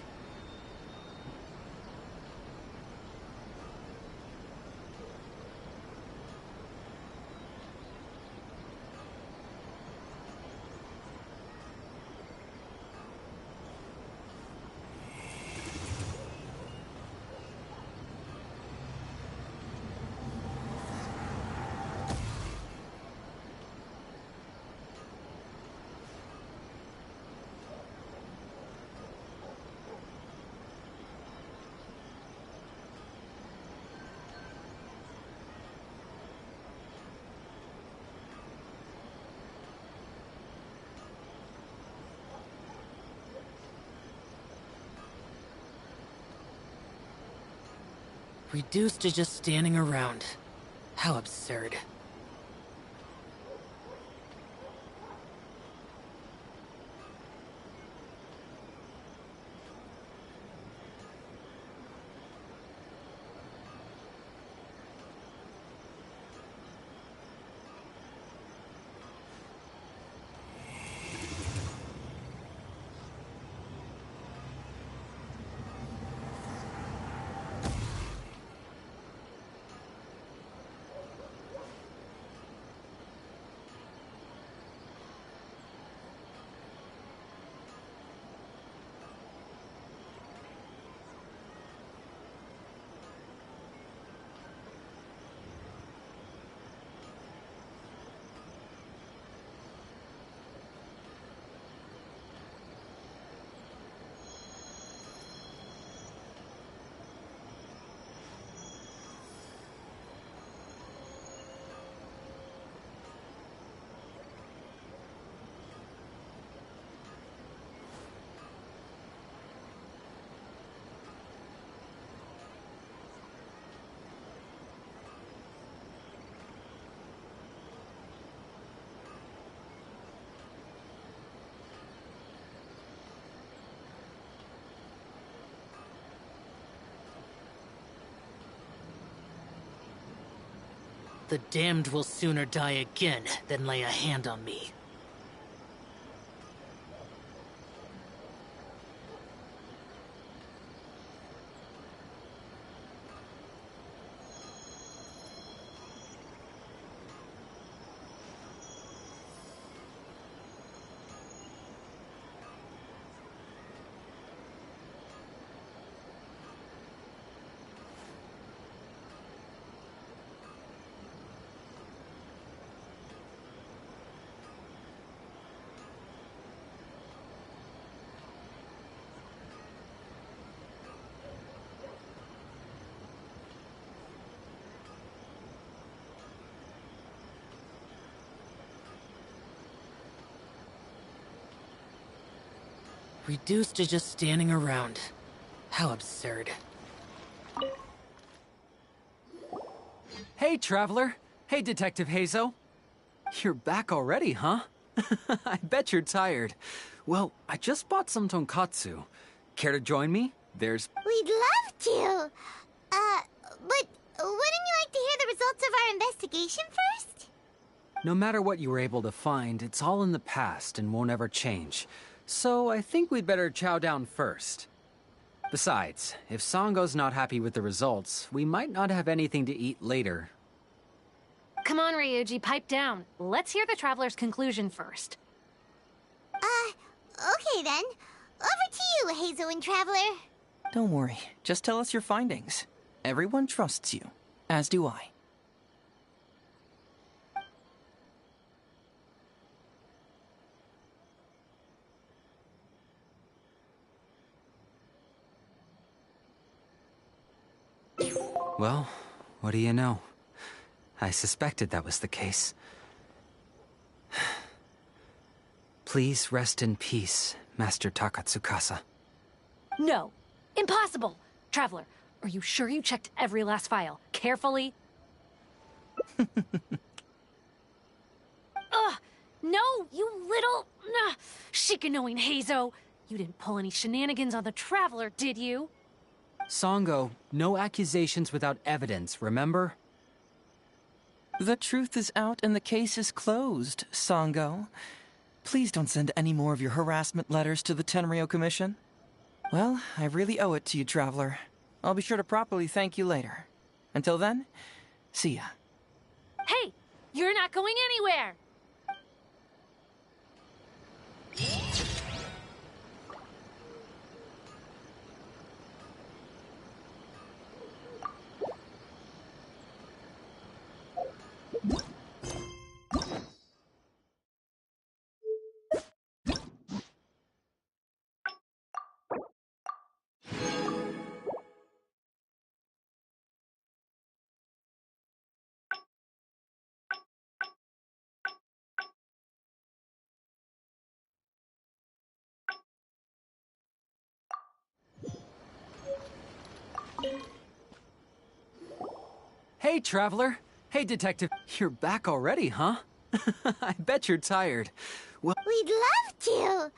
Reduced to just standing around. How absurd. The damned will sooner die again than lay a hand on me. Reduced to just standing around. How absurd. Hey, Traveler. Hey, Detective Hazo. You're back already, huh? I bet you're tired. Well, I just bought some tonkatsu. Care to join me? There's... We'd love to. But wouldn't you like to hear the results of our investigation first? No matter what you were able to find, it's all in the past and won't ever change. So I think we'd better chow down first. Besides, if Sango's not happy with the results, we might not have anything to eat later. Come on, Ryuji, pipe down. Let's hear the Traveler's conclusion first. Okay then. Over to you, Hazel and Traveler. Don't worry, just tell us your findings. Everyone trusts you, as do I. Well, what do you know? I suspected that was the case. Please rest in peace, Master Takatsukasa. No! Impossible! Traveler, are you sure you checked every last file, carefully? Ugh! No, you little... chicken-knowing Hazo! You didn't pull any shenanigans on the Traveler, did you? Sango, no accusations without evidence, remember? The truth is out and the case is closed, Sango. Please don't send any more of your harassment letters to the Tenryo Commission. Well, I really owe it to you, Traveler. I'll be sure to properly thank you later. Until then, see ya. Hey, you're not going anywhere! Hey, Traveler. Hey, Detective. You're back already, huh? I bet you're tired. Well, We'd love to.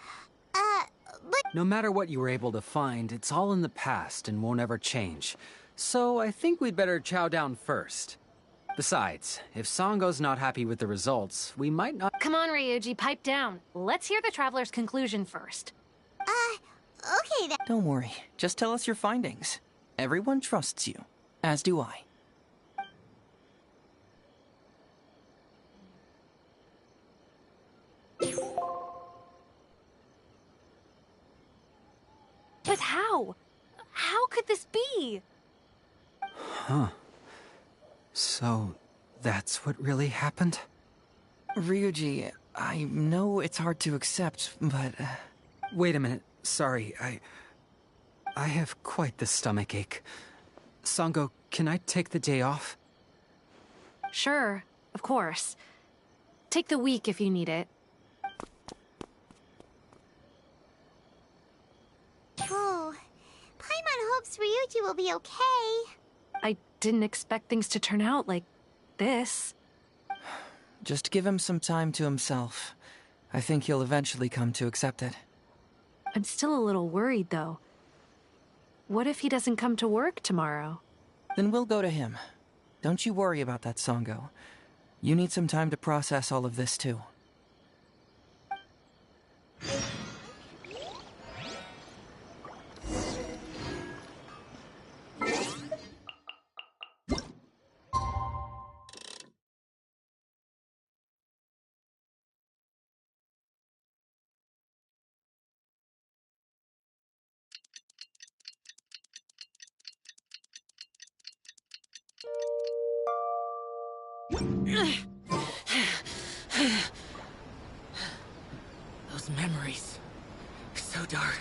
But no matter what you were able to find, it's all in the past and won't ever change. So I think we'd better chow down first. Besides, if Sango's not happy with the results, we might not— Come on, Ryuji, pipe down. Let's hear the Traveler's conclusion first. okay then. Don't worry. Just tell us your findings. Everyone trusts you. As do I. But how? How could this be? Huh. So, that's what really happened? Ryuji, I know it's hard to accept, but... Wait a minute. Sorry, I have quite the stomach ache. Sango, can I take the day off? Sure, of course. Take the week if you need it. Oh, Paimon hopes Ryuji will be okay. I didn't expect things to turn out like this. Just give him some time to himself. I think he'll eventually come to accept it. I'm still a little worried, though. What if he doesn't come to work tomorrow? Then we'll go to him. Don't you worry about that, Sango. You need some time to process all of this, too. Those memories. So dark.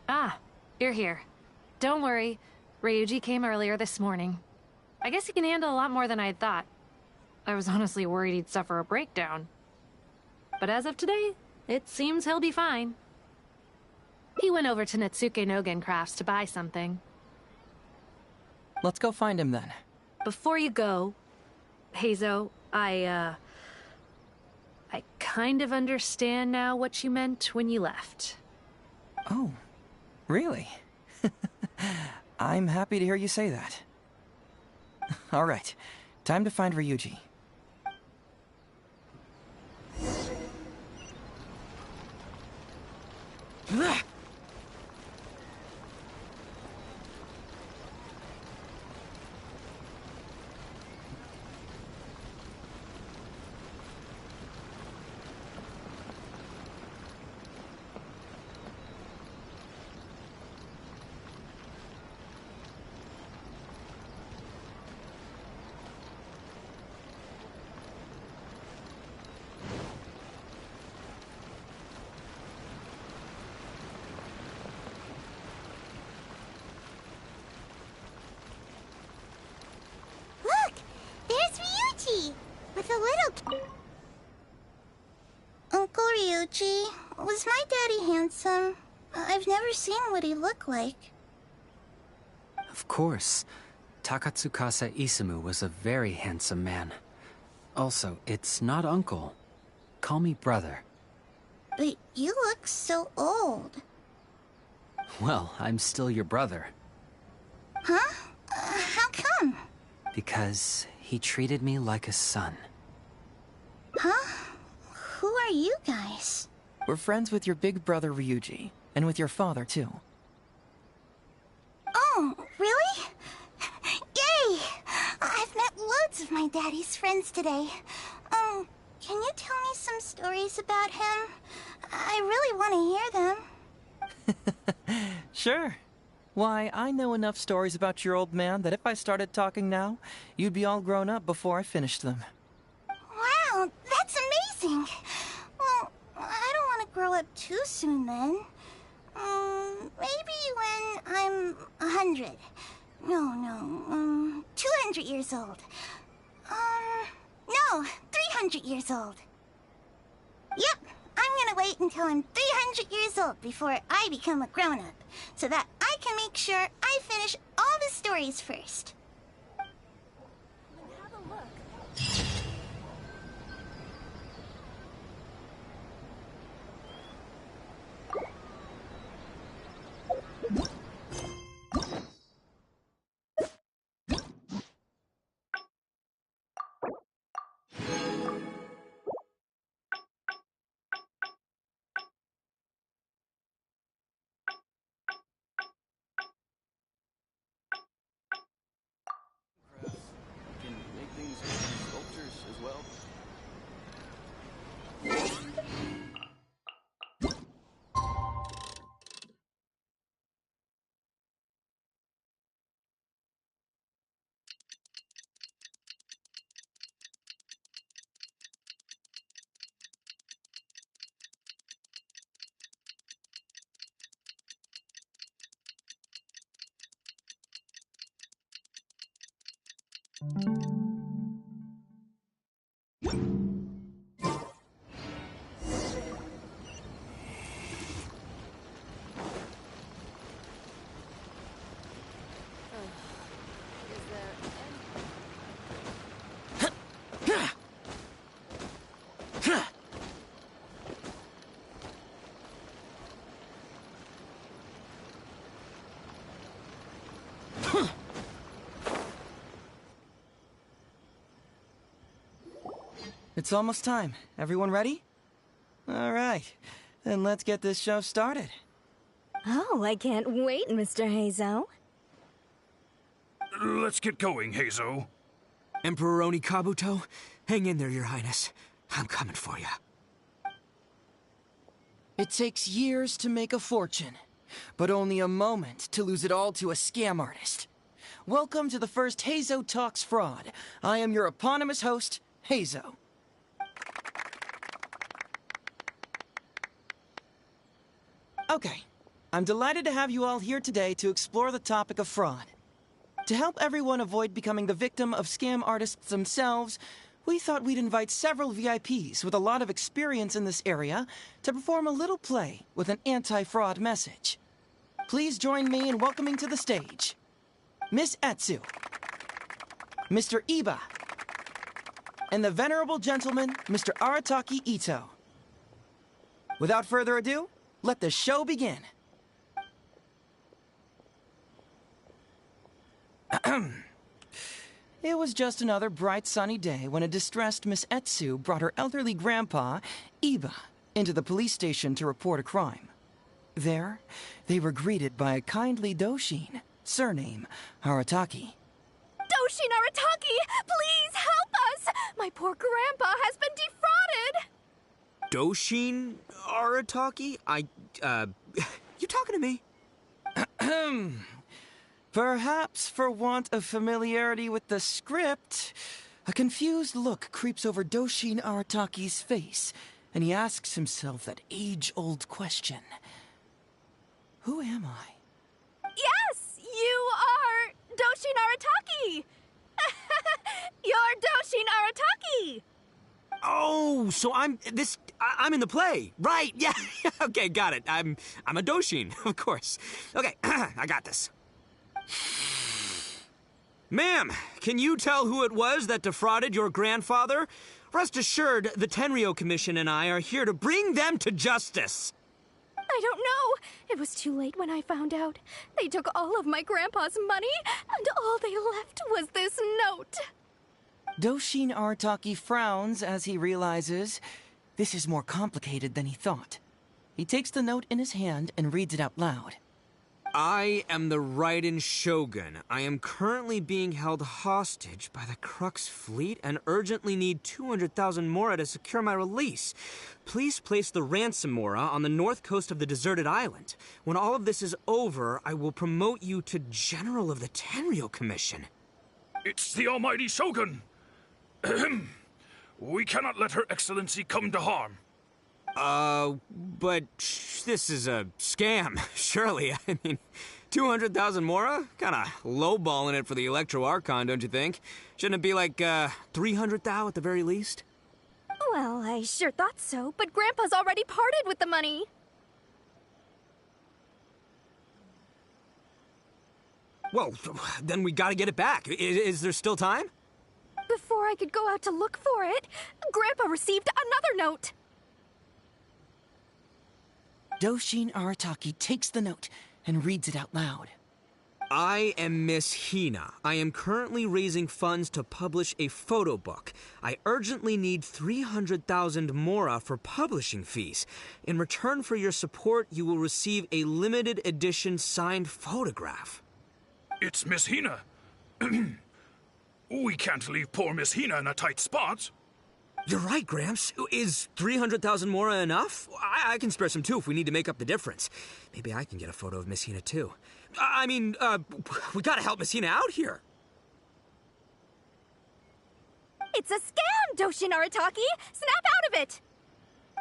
Ah, you're here. Don't worry. Ryuji came earlier this morning. I guess he can handle a lot more than I had thought. I was honestly worried he'd suffer a breakdown. But as of today, it seems he'll be fine. He went over to Natsuke Nogen Crafts to buy something. Let's go find him then. Before you go, Heizo, I kind of understand now what you meant when you left. Oh, really? I'm happy to hear you say that. All right, time to find Ryuji. Look! There's Ryuji! With a little... Uncle Ryuji, Was my daddy handsome? I've never seen what he looked like. Of course. Takatsukasa Isamu was a very handsome man. Also, it's not uncle. Call me brother. But you look so old. Well, I'm still your brother. Huh? How come? Because he treated me like a son. Huh? Who are you guys? We're friends with your big brother Ryuji, and with your father, too. Oh, really? Yay! I've met loads of my daddy's friends today. Can you tell me some stories about him? I really want to hear them. Sure. Why, I know enough stories about your old man that if I started talking now, you'd be all grown up before I finished them. Wow, that's amazing! Well, I don't want to grow up too soon then. Maybe when I'm 100. No, 200 years old. No, 300 years old. Yep, I'm gonna wait until I'm 300 years old before I become a grown-up, so that I can make sure I finish all the stories first. Have a look. Can make things into sculptures as well. It's almost time. Everyone ready? All right. Then let's get this show started. Oh, I can't wait, Mr. Heizo. Let's get going, Heizo. Emperor Oni Kabuto, hang in there, Your Highness. I'm coming for you. It takes years to make a fortune, but only a moment to lose it all to a scam artist. Welcome to the first Heizo Talks Fraud. I am your eponymous host, Heizo. Okay, I'm delighted to have you all here today to explore the topic of fraud. To help everyone avoid becoming the victim of scam artists themselves, we thought we'd invite several VIPs with a lot of experience in this area to perform a little play with an anti-fraud message. Please join me in welcoming to the stage Miss Etsu, Mr. Iba, and the venerable gentleman, Mr. Arataki Ito. Without further ado, let the show begin. It was just another bright sunny day when a distressed Miss Etsu brought her elderly grandpa, Iba, into the police station to report a crime. There, they were greeted by a kindly Doshin, surname Arataki. Doshin Arataki, please help us! My poor grandpa has been defrauded! Doshin Arataki? You talking to me? Perhaps for want of familiarity with the script, a confused look creeps over Doshin Arataki's face, and he asks himself that age-old question. Who am I? Yes, you are Doshin Arataki! You're Doshin Arataki! Oh, Oh, so I'm in the play. Right, yeah. Okay, got it. I'm a Doshin, of course. Okay, I got this. Ma'am, can you tell who it was that defrauded your grandfather? Rest assured, the Tenryou Commission and I are here to bring them to justice. I don't know. It was too late when I found out. They took all of my grandpa's money, and all they left was this note. Doshin Arataki frowns as he realizes this is more complicated than he thought. He takes the note in his hand and reads it out loud. I am the Raiden Shogun. I am currently being held hostage by the Crux fleet and urgently need 200,000 mora to secure my release. Please place the ransom mora on the north coast of the deserted island. When all of this is over, I will promote you to General of the Tenryou Commission. It's the almighty Shogun. We cannot let Her Excellency come to harm. But this is a scam, surely. I mean, 200,000 mora? Kinda lowballing it for the Electro Archon, don't you think? Shouldn't it be like, 300,000 at the very least? Well, I sure thought so, but Grandpa's already parted with the money. Well, then we gotta get it back. Is there still time? Before I could go out to look for it, Grandpa received another note. Doshin Arataki takes the note and reads it out loud. I am Miss Hina. I am currently raising funds to publish a photo book. I urgently need 300,000 mora for publishing fees. In return for your support, you will receive a limited edition signed photograph. It's Miss Hina. We can't leave poor Miss Hina in a tight spot. You're right, Gramps. Is 300,000 mora enough? I can spare some too if we need to make up the difference. Maybe I can get a photo of Miss Hina too. I mean, we gotta help Miss Hina out here. It's a scam, Doshin Arataki! Snap out of it!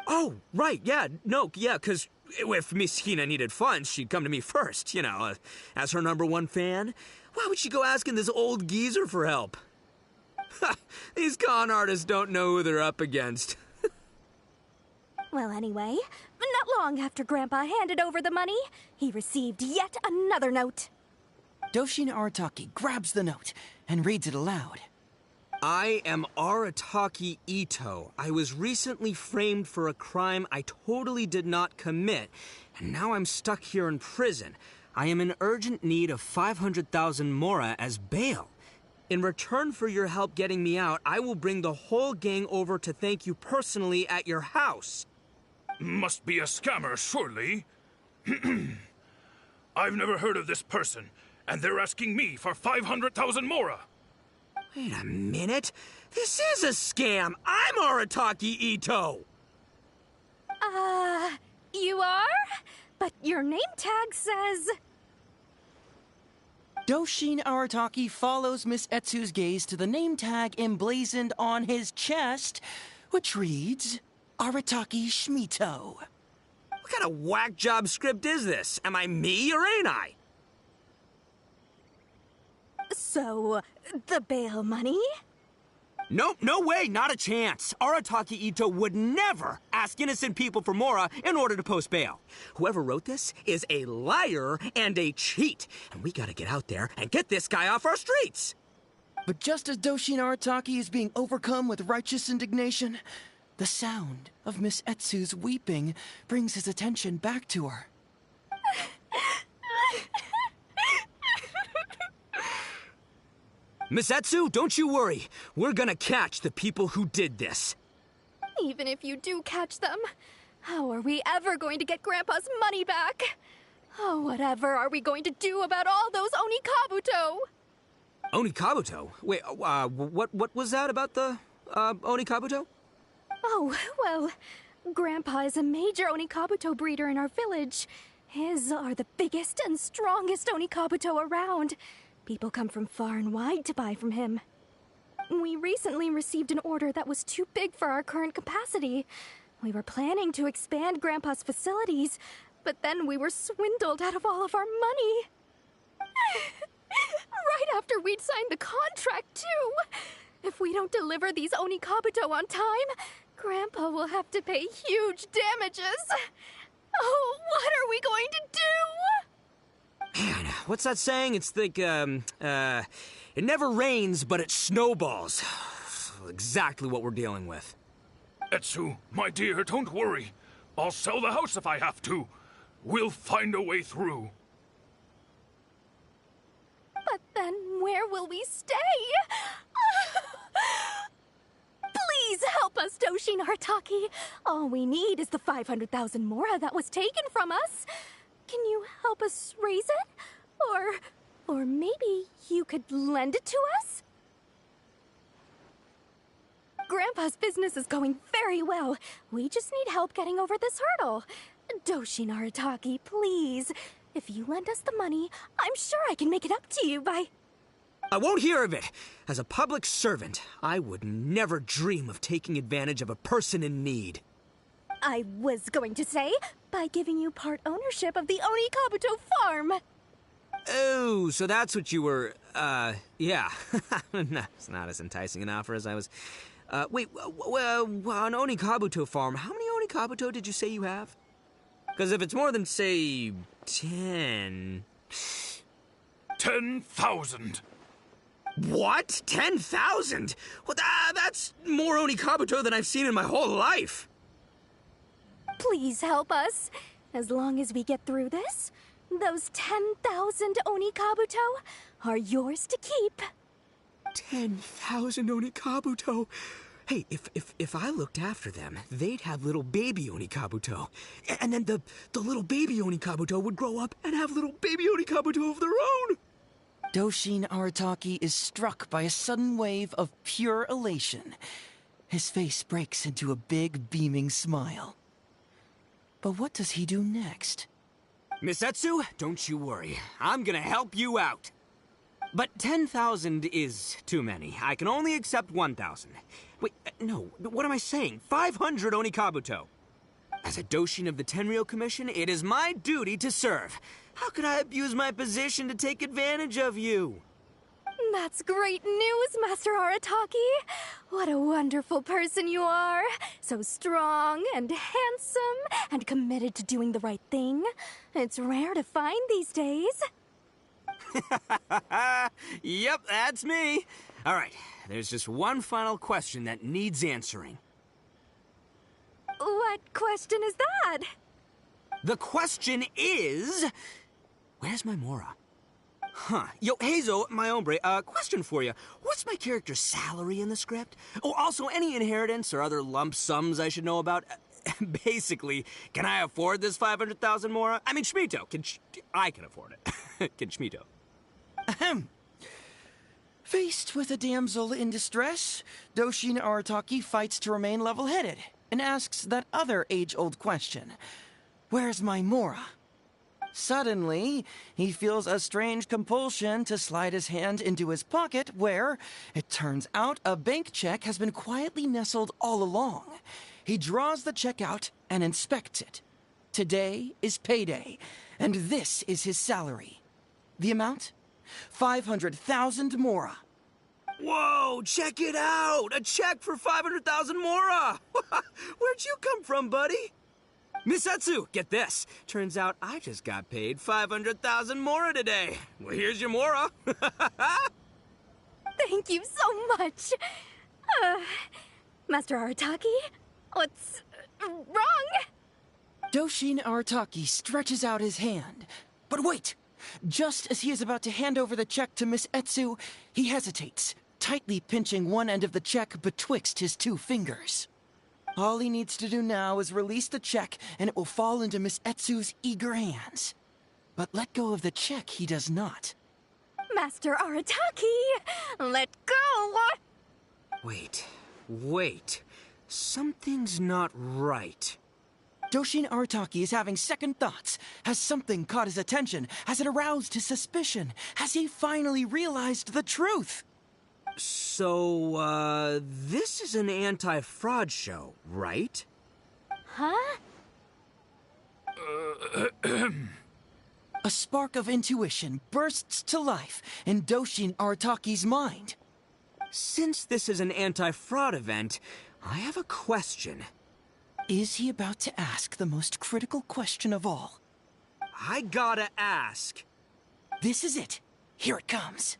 Oh, right, yeah. No, yeah, because if Miss Hina needed funds, she'd come to me first, you know, as her #1 fan. Why would she go asking this old geezer for help? These con artists don't know who they're up against. Well, anyway, not long after Grandpa handed over the money, he received yet another note. Doshin Arataki grabs the note and reads it aloud. I am Arataki Ito. I was recently framed for a crime I totally did not commit, and now I'm stuck here in prison. I am in urgent need of 500,000 mora as bail. In return for your help getting me out, I will bring the whole gang over to thank you personally at your house. Must be a scammer, surely. I've never heard of this person, and they're asking me for 500,000 mora. Wait a minute. This is a scam. I'm Arataki Ito. You are? But your name tag says... Doshin Arataki follows Miss Etsu's gaze to the name tag emblazoned on his chest, which reads, Arataki Shmito. What kind of whack job script is this? Am I me or ain't I? So, the bail money? Nope, no way, not a chance. Arataki Ito would never ask innocent people for mora in order to post bail. Whoever wrote this is a liar and a cheat, and we gotta get out there and get this guy off our streets. But just as Doshin Arataki is being overcome with righteous indignation, the sound of Miss Etsu's weeping brings his attention back to her. Miss Etsu, don't you worry. We're gonna catch the people who did this. Even if you do catch them, how are we ever going to get Grandpa's money back? Oh, whatever are we going to do about all those Onikabuto? Onikabuto? Wait, what was that about the, Onikabuto? Oh, well, Grandpa is a major Onikabuto breeder in our village. His are the biggest and strongest Onikabuto around. People come from far and wide to buy from him. We recently received an order that was too big for our current capacity. We were planning to expand Grandpa's facilities, but then we were swindled out of all of our money. Right after we'd signed the contract, too. If we don't deliver these Onikabuto on time, Grandpa will have to pay huge damages. Oh, what are we going to do? Man, what's that saying? It's like, it never rains, but it snowballs. Exactly what we're dealing with. Etsu, my dear, don't worry. I'll sell the house if I have to. We'll find a way through. But then where will we stay? Please help us, Doshin Artaki. All we need is the 500,000 mora that was taken from us. Can you help us raise it? Or maybe you could lend it to us? Grandpa's business is going very well. We just need help getting over this hurdle. Doshin Arataki, please. If you lend us the money, I'm sure I can make it up to you by... I won't hear of it. As a public servant, I would never dream of taking advantage of a person in need. I was going to say, by giving you part ownership of the Oni Kabuto farm. Oh, so that's what you were, yeah. It's not as enticing an offer as I was... wait, on Oni Kabuto farm, how many Oni Kabuto did you say you have? Because if it's more than, say, 10... 10,000. What? 10,000? Well, that's more Oni Kabuto than I've seen in my whole life. Please help us. As long as we get through this, those 10,000 Oni Kabuto are yours to keep. 10,000 Oni Kabuto? Hey, if I looked after them, they'd have little baby Oni Kabuto. And then the little baby Oni Kabuto would grow up and have little baby Oni Kabuto of their own. Doshin Arataki is struck by a sudden wave of pure elation. His face breaks into a big, beaming smile. But what does he do next? Miss Etsu, don't you worry. I'm gonna help you out. But 10,000 is too many. I can only accept 1,000. Wait, no, what am I saying? 500 Oni Kabuto. As a Doshin of the Tenryou Commission, it is my duty to serve. How could I abuse my position to take advantage of you? That's great news, Master Arataki. What a wonderful person you are. So strong and handsome and committed to doing the right thing. It's rare to find these days. Yep, that's me. All right, there's just one final question that needs answering. What question is that? The question is... Where's my Mora? Huh. Yo, Hazel, my hombre, question for you. What's my character's salary in the script? Oh, also, any inheritance or other lump sums I should know about? Basically, can I afford this 500,000 Mora? I mean, Schmito. I can afford it. Can Schmito? Ahem. Faced with a damsel in distress, Doshin Arataki fights to remain level-headed and asks that other age-old question. Where's my Mora? Suddenly, he feels a strange compulsion to slide his hand into his pocket where, it turns out, a bank check has been quietly nestled all along. He draws the check out and inspects it. Today is payday, and this is his salary. The amount? 500,000 Mora. Whoa, check it out! A check for 500,000 Mora! Where'd you come from, buddy? Miss Etsu, get this. Turns out I just got paid 500,000 Mora today. Well, here's your Mora. Thank you so much. Master Arataki, what's wrong? Doshin Arataki stretches out his hand. But wait! Just as he is about to hand over the check to Miss Etsu, he hesitates, tightly pinching one end of the check betwixt his two fingers. All he needs to do now is release the check, and it will fall into Miss Etsu's eager hands. But let go of the check he does not. Master Arataki, let go! Wait. Something's not right. Doshin Arataki is having second thoughts. Has something caught his attention? Has it aroused his suspicion? Has he finally realized the truth? So, this is an anti-fraud show, right? Huh? A spark of intuition bursts to life in Doshin Arataki's mind. Since this is an anti-fraud event, I have a question. Is he about to ask the most critical question of all? I gotta ask. This is it. Here it comes.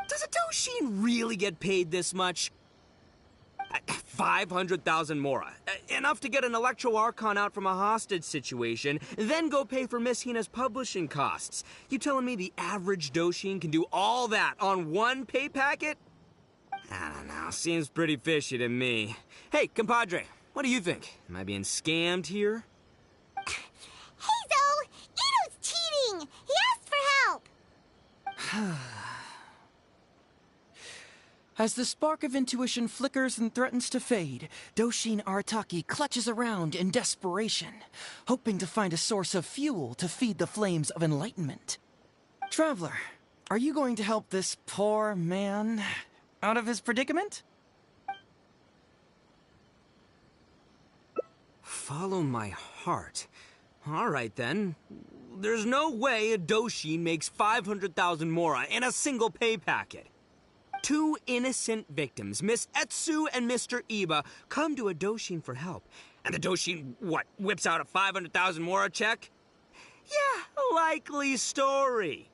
Does a Doshin really get paid this much? 500,000 mora. Enough to get an Electro Archon out from a hostage situation, then go pay for Miss Hina's publishing costs. You telling me the average Doshin can do all that on one pay packet? I don't know, seems pretty fishy to me. Hey, compadre, what do you think? Am I being scammed here? Heizo! Ito's cheating! He asked for help! As the spark of intuition flickers and threatens to fade, Doshin Arataki clutches around in desperation, hoping to find a source of fuel to feed the flames of enlightenment. Traveler, are you going to help this poor man out of his predicament? Follow my heart. All right, then. There's no way a Doshin makes 500,000 mora in a single pay packet. Two innocent victims, Miss Etsu and Mr. Iba, come to a Doshin for help. And the Doshin, what, whips out a 500,000 mora check? Yeah, likely story.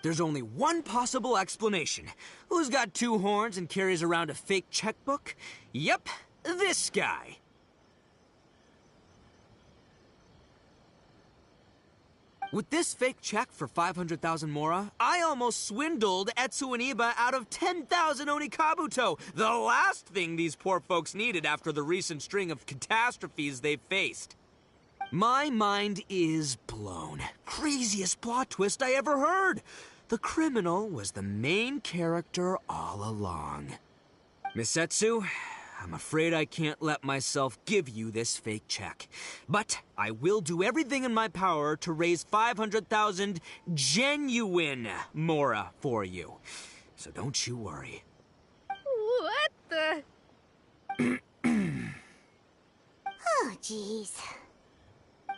There's only one possible explanation. Who's got two horns and carries around a fake checkbook? Yep, this guy. With this fake check for 500,000 mora, I almost swindled Etsu and Iba out of 10,000 Onikabuto, the last thing these poor folks needed after the recent string of catastrophes they've faced. My mind is blown. Craziest plot twist I ever heard. The criminal was the main character all along. Miss Etsu, I'm afraid I can't let myself give you this fake check. But I will do everything in my power to raise 500,000 genuine mora for you. So don't you worry. What the? Oh, jeez.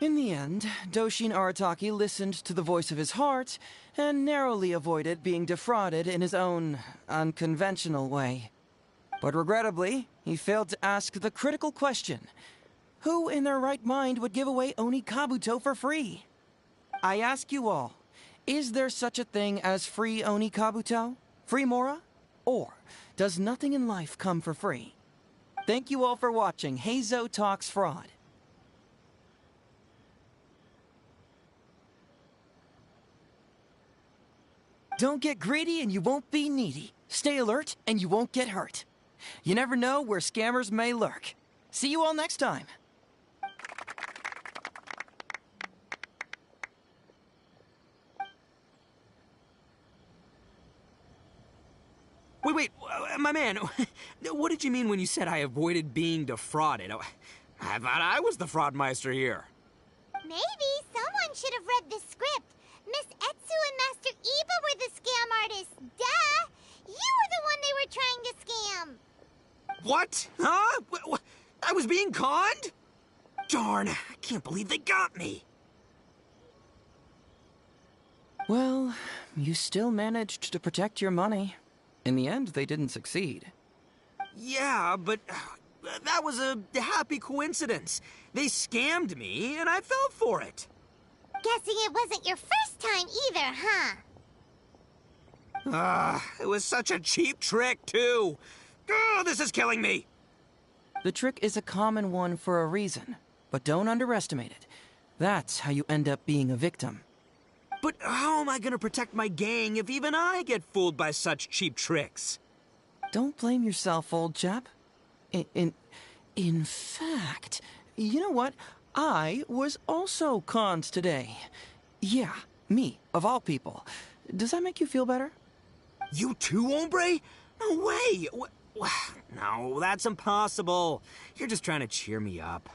In the end, Doshin Arataki listened to the voice of his heart and narrowly avoided being defrauded in his own unconventional way. But regrettably, he failed to ask the critical question: who in their right mind would give away Onikabuto for free? I ask you all, is there such a thing as free Onikabuto? Free mora? Or does nothing in life come for free? Thank you all for watching Heizo Talks Fraud. Don't get greedy and you won't be needy. Stay alert and you won't get hurt. You never know where scammers may lurk. See you all next time. Wait, my man, what did you mean when you said I avoided being defrauded? I thought I was the fraudmeister here. Maybe someone should have read the script. Miss Etsu and Master Iba were the scam artists. Duh! You were the one they were trying to scam. What? Huh? I was being conned? Darn, I can't believe they got me. Well, you still managed to protect your money. In the end, they didn't succeed. Yeah, but that was a happy coincidence. They scammed me, and I fell for it. Guessing it wasn't your first time either, huh? It was such a cheap trick, too. Oh, this is killing me. The trick is a common one for a reason, but don't underestimate it. That's how you end up being a victim. But how am I gonna protect my gang if even I get fooled by such cheap tricks? Don't blame yourself, old chap. In fact, you know what? I was also conned today. Yeah, me, of all people. Does that make you feel better? You too, hombre? No way! No, that's impossible. You're just trying to cheer me up.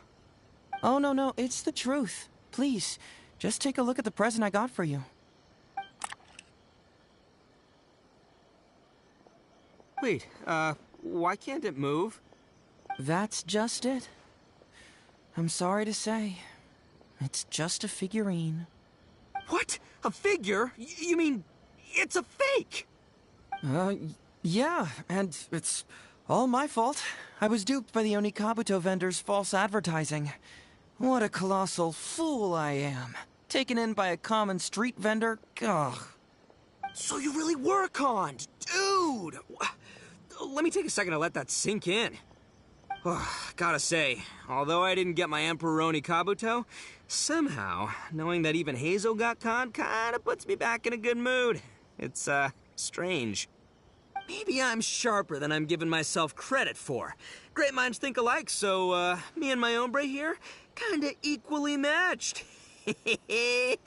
Oh, no, it's the truth. Please, just take a look at the present I got for you. Wait, why can't it move? That's just it. I'm sorry to say, it's just a figurine. What? A figure? You mean it's a fake? Yeah, and it's all my fault. I was duped by the Onikabuto vendor's false advertising. What a colossal fool I am. Taken in by a common street vendor? Ugh. So you really were conned, dude! Let me take a second to let that sink in. Gotta say, although I didn't get my Emperor Onikabuto, somehow, knowing that even Hazel got conned kinda puts me back in a good mood. It's, strange. Maybe I'm sharper than I'm giving myself credit for. Great minds think alike, so, me and my hombre here, kinda equally matched. Hey,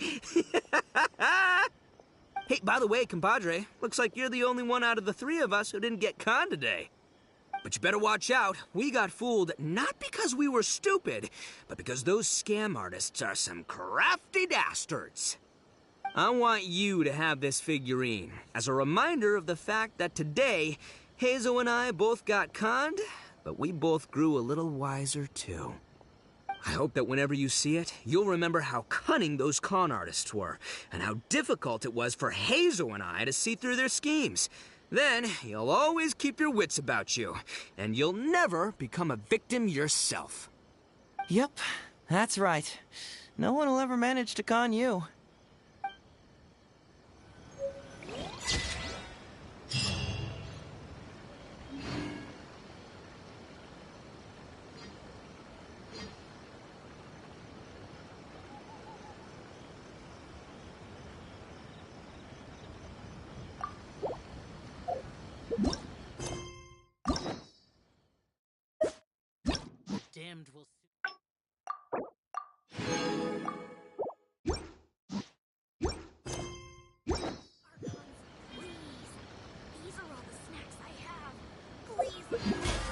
by the way, compadre, looks like you're the only one out of the three of us who didn't get conned today. But you better watch out. We got fooled not because we were stupid, but because those scam artists are some crafty dastards. I want you to have this figurine as a reminder of the fact that today, Hazel and I both got conned, but we both grew a little wiser too. I hope that whenever you see it, you'll remember how cunning those con artists were, and how difficult it was for Hazel and I to see through their schemes. Then, you'll always keep your wits about you, and you'll never become a victim yourself. Yep, that's right. No one will ever manage to con you. Damned will. These are all the snacks I have. Please let me go faster.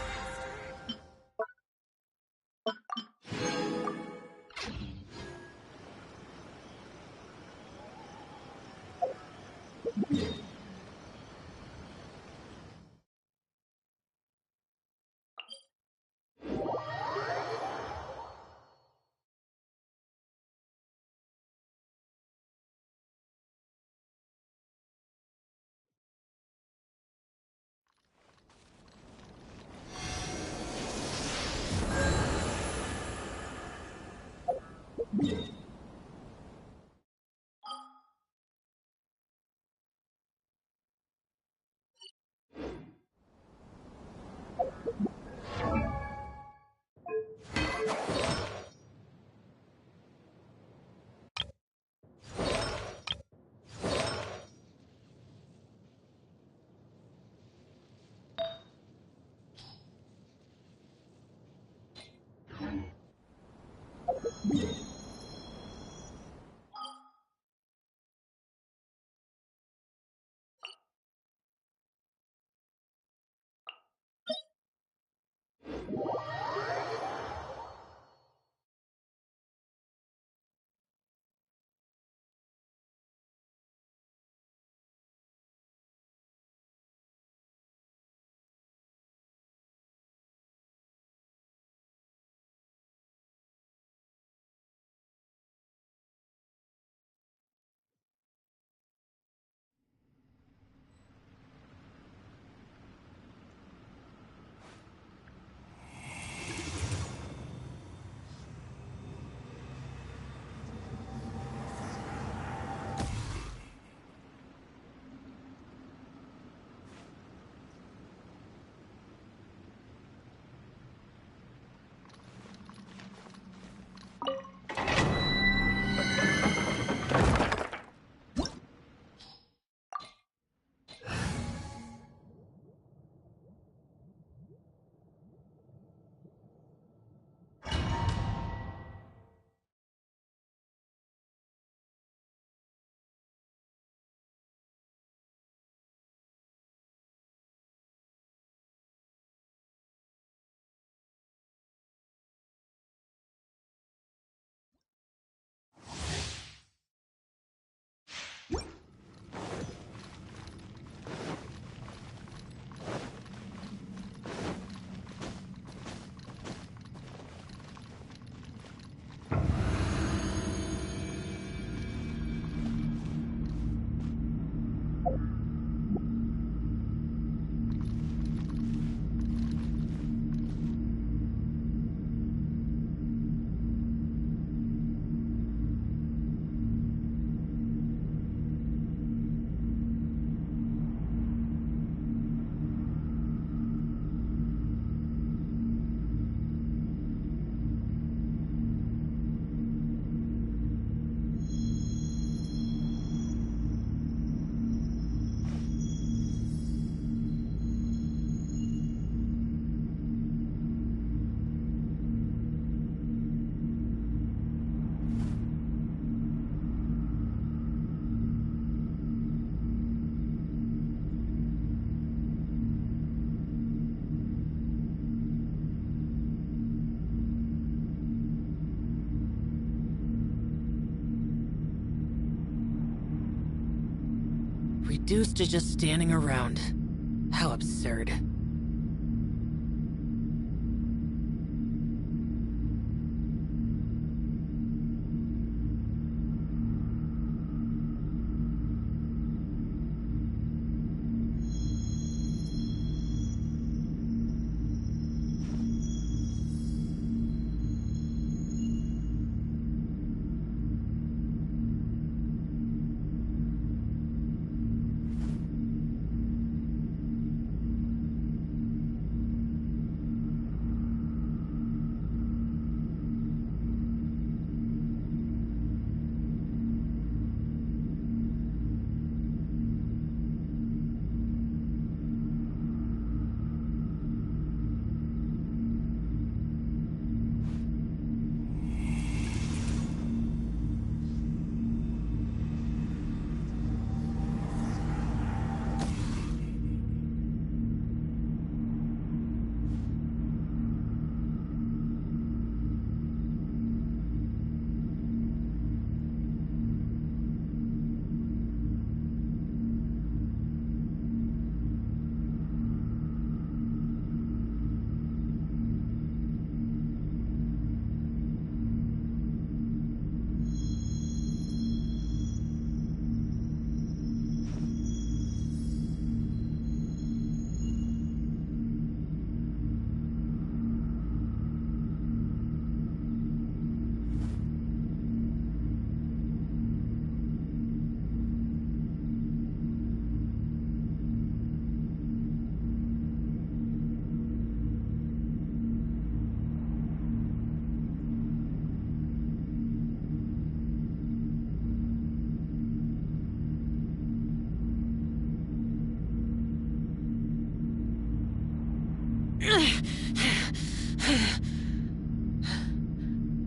reduced to just standing around. How absurd.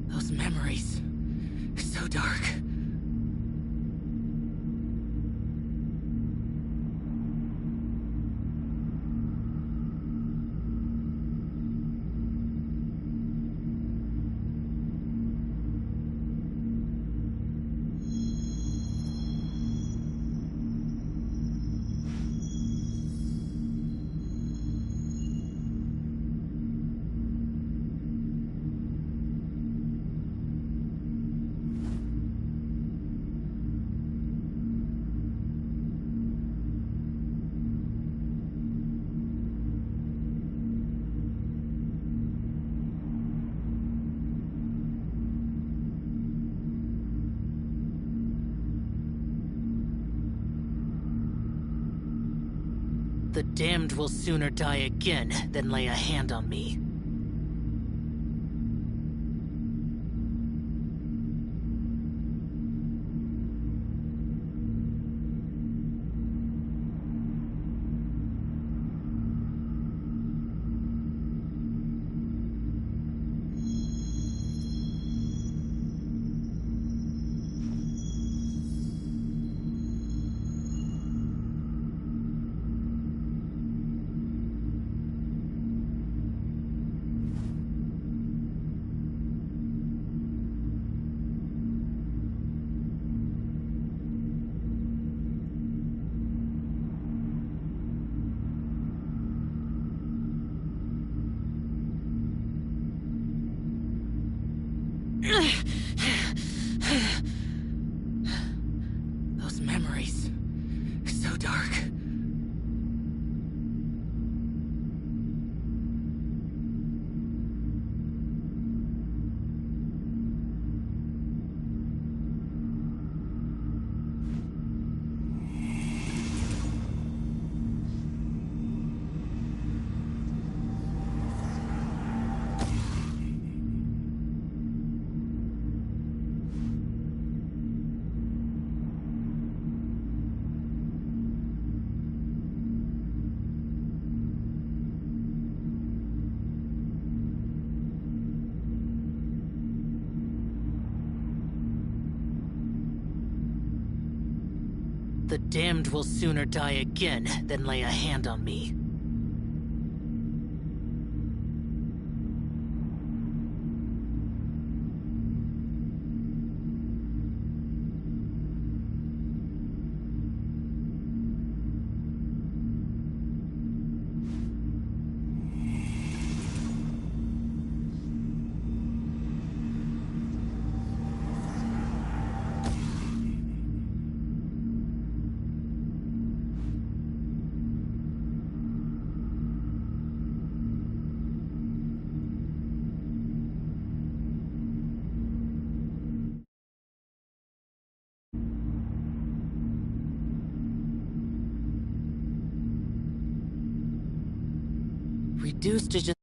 Those memories. So dark. The damned will sooner die again than lay a hand on me. Those memories. So dark. The damned will sooner die again than lay a hand on me. reduced to just...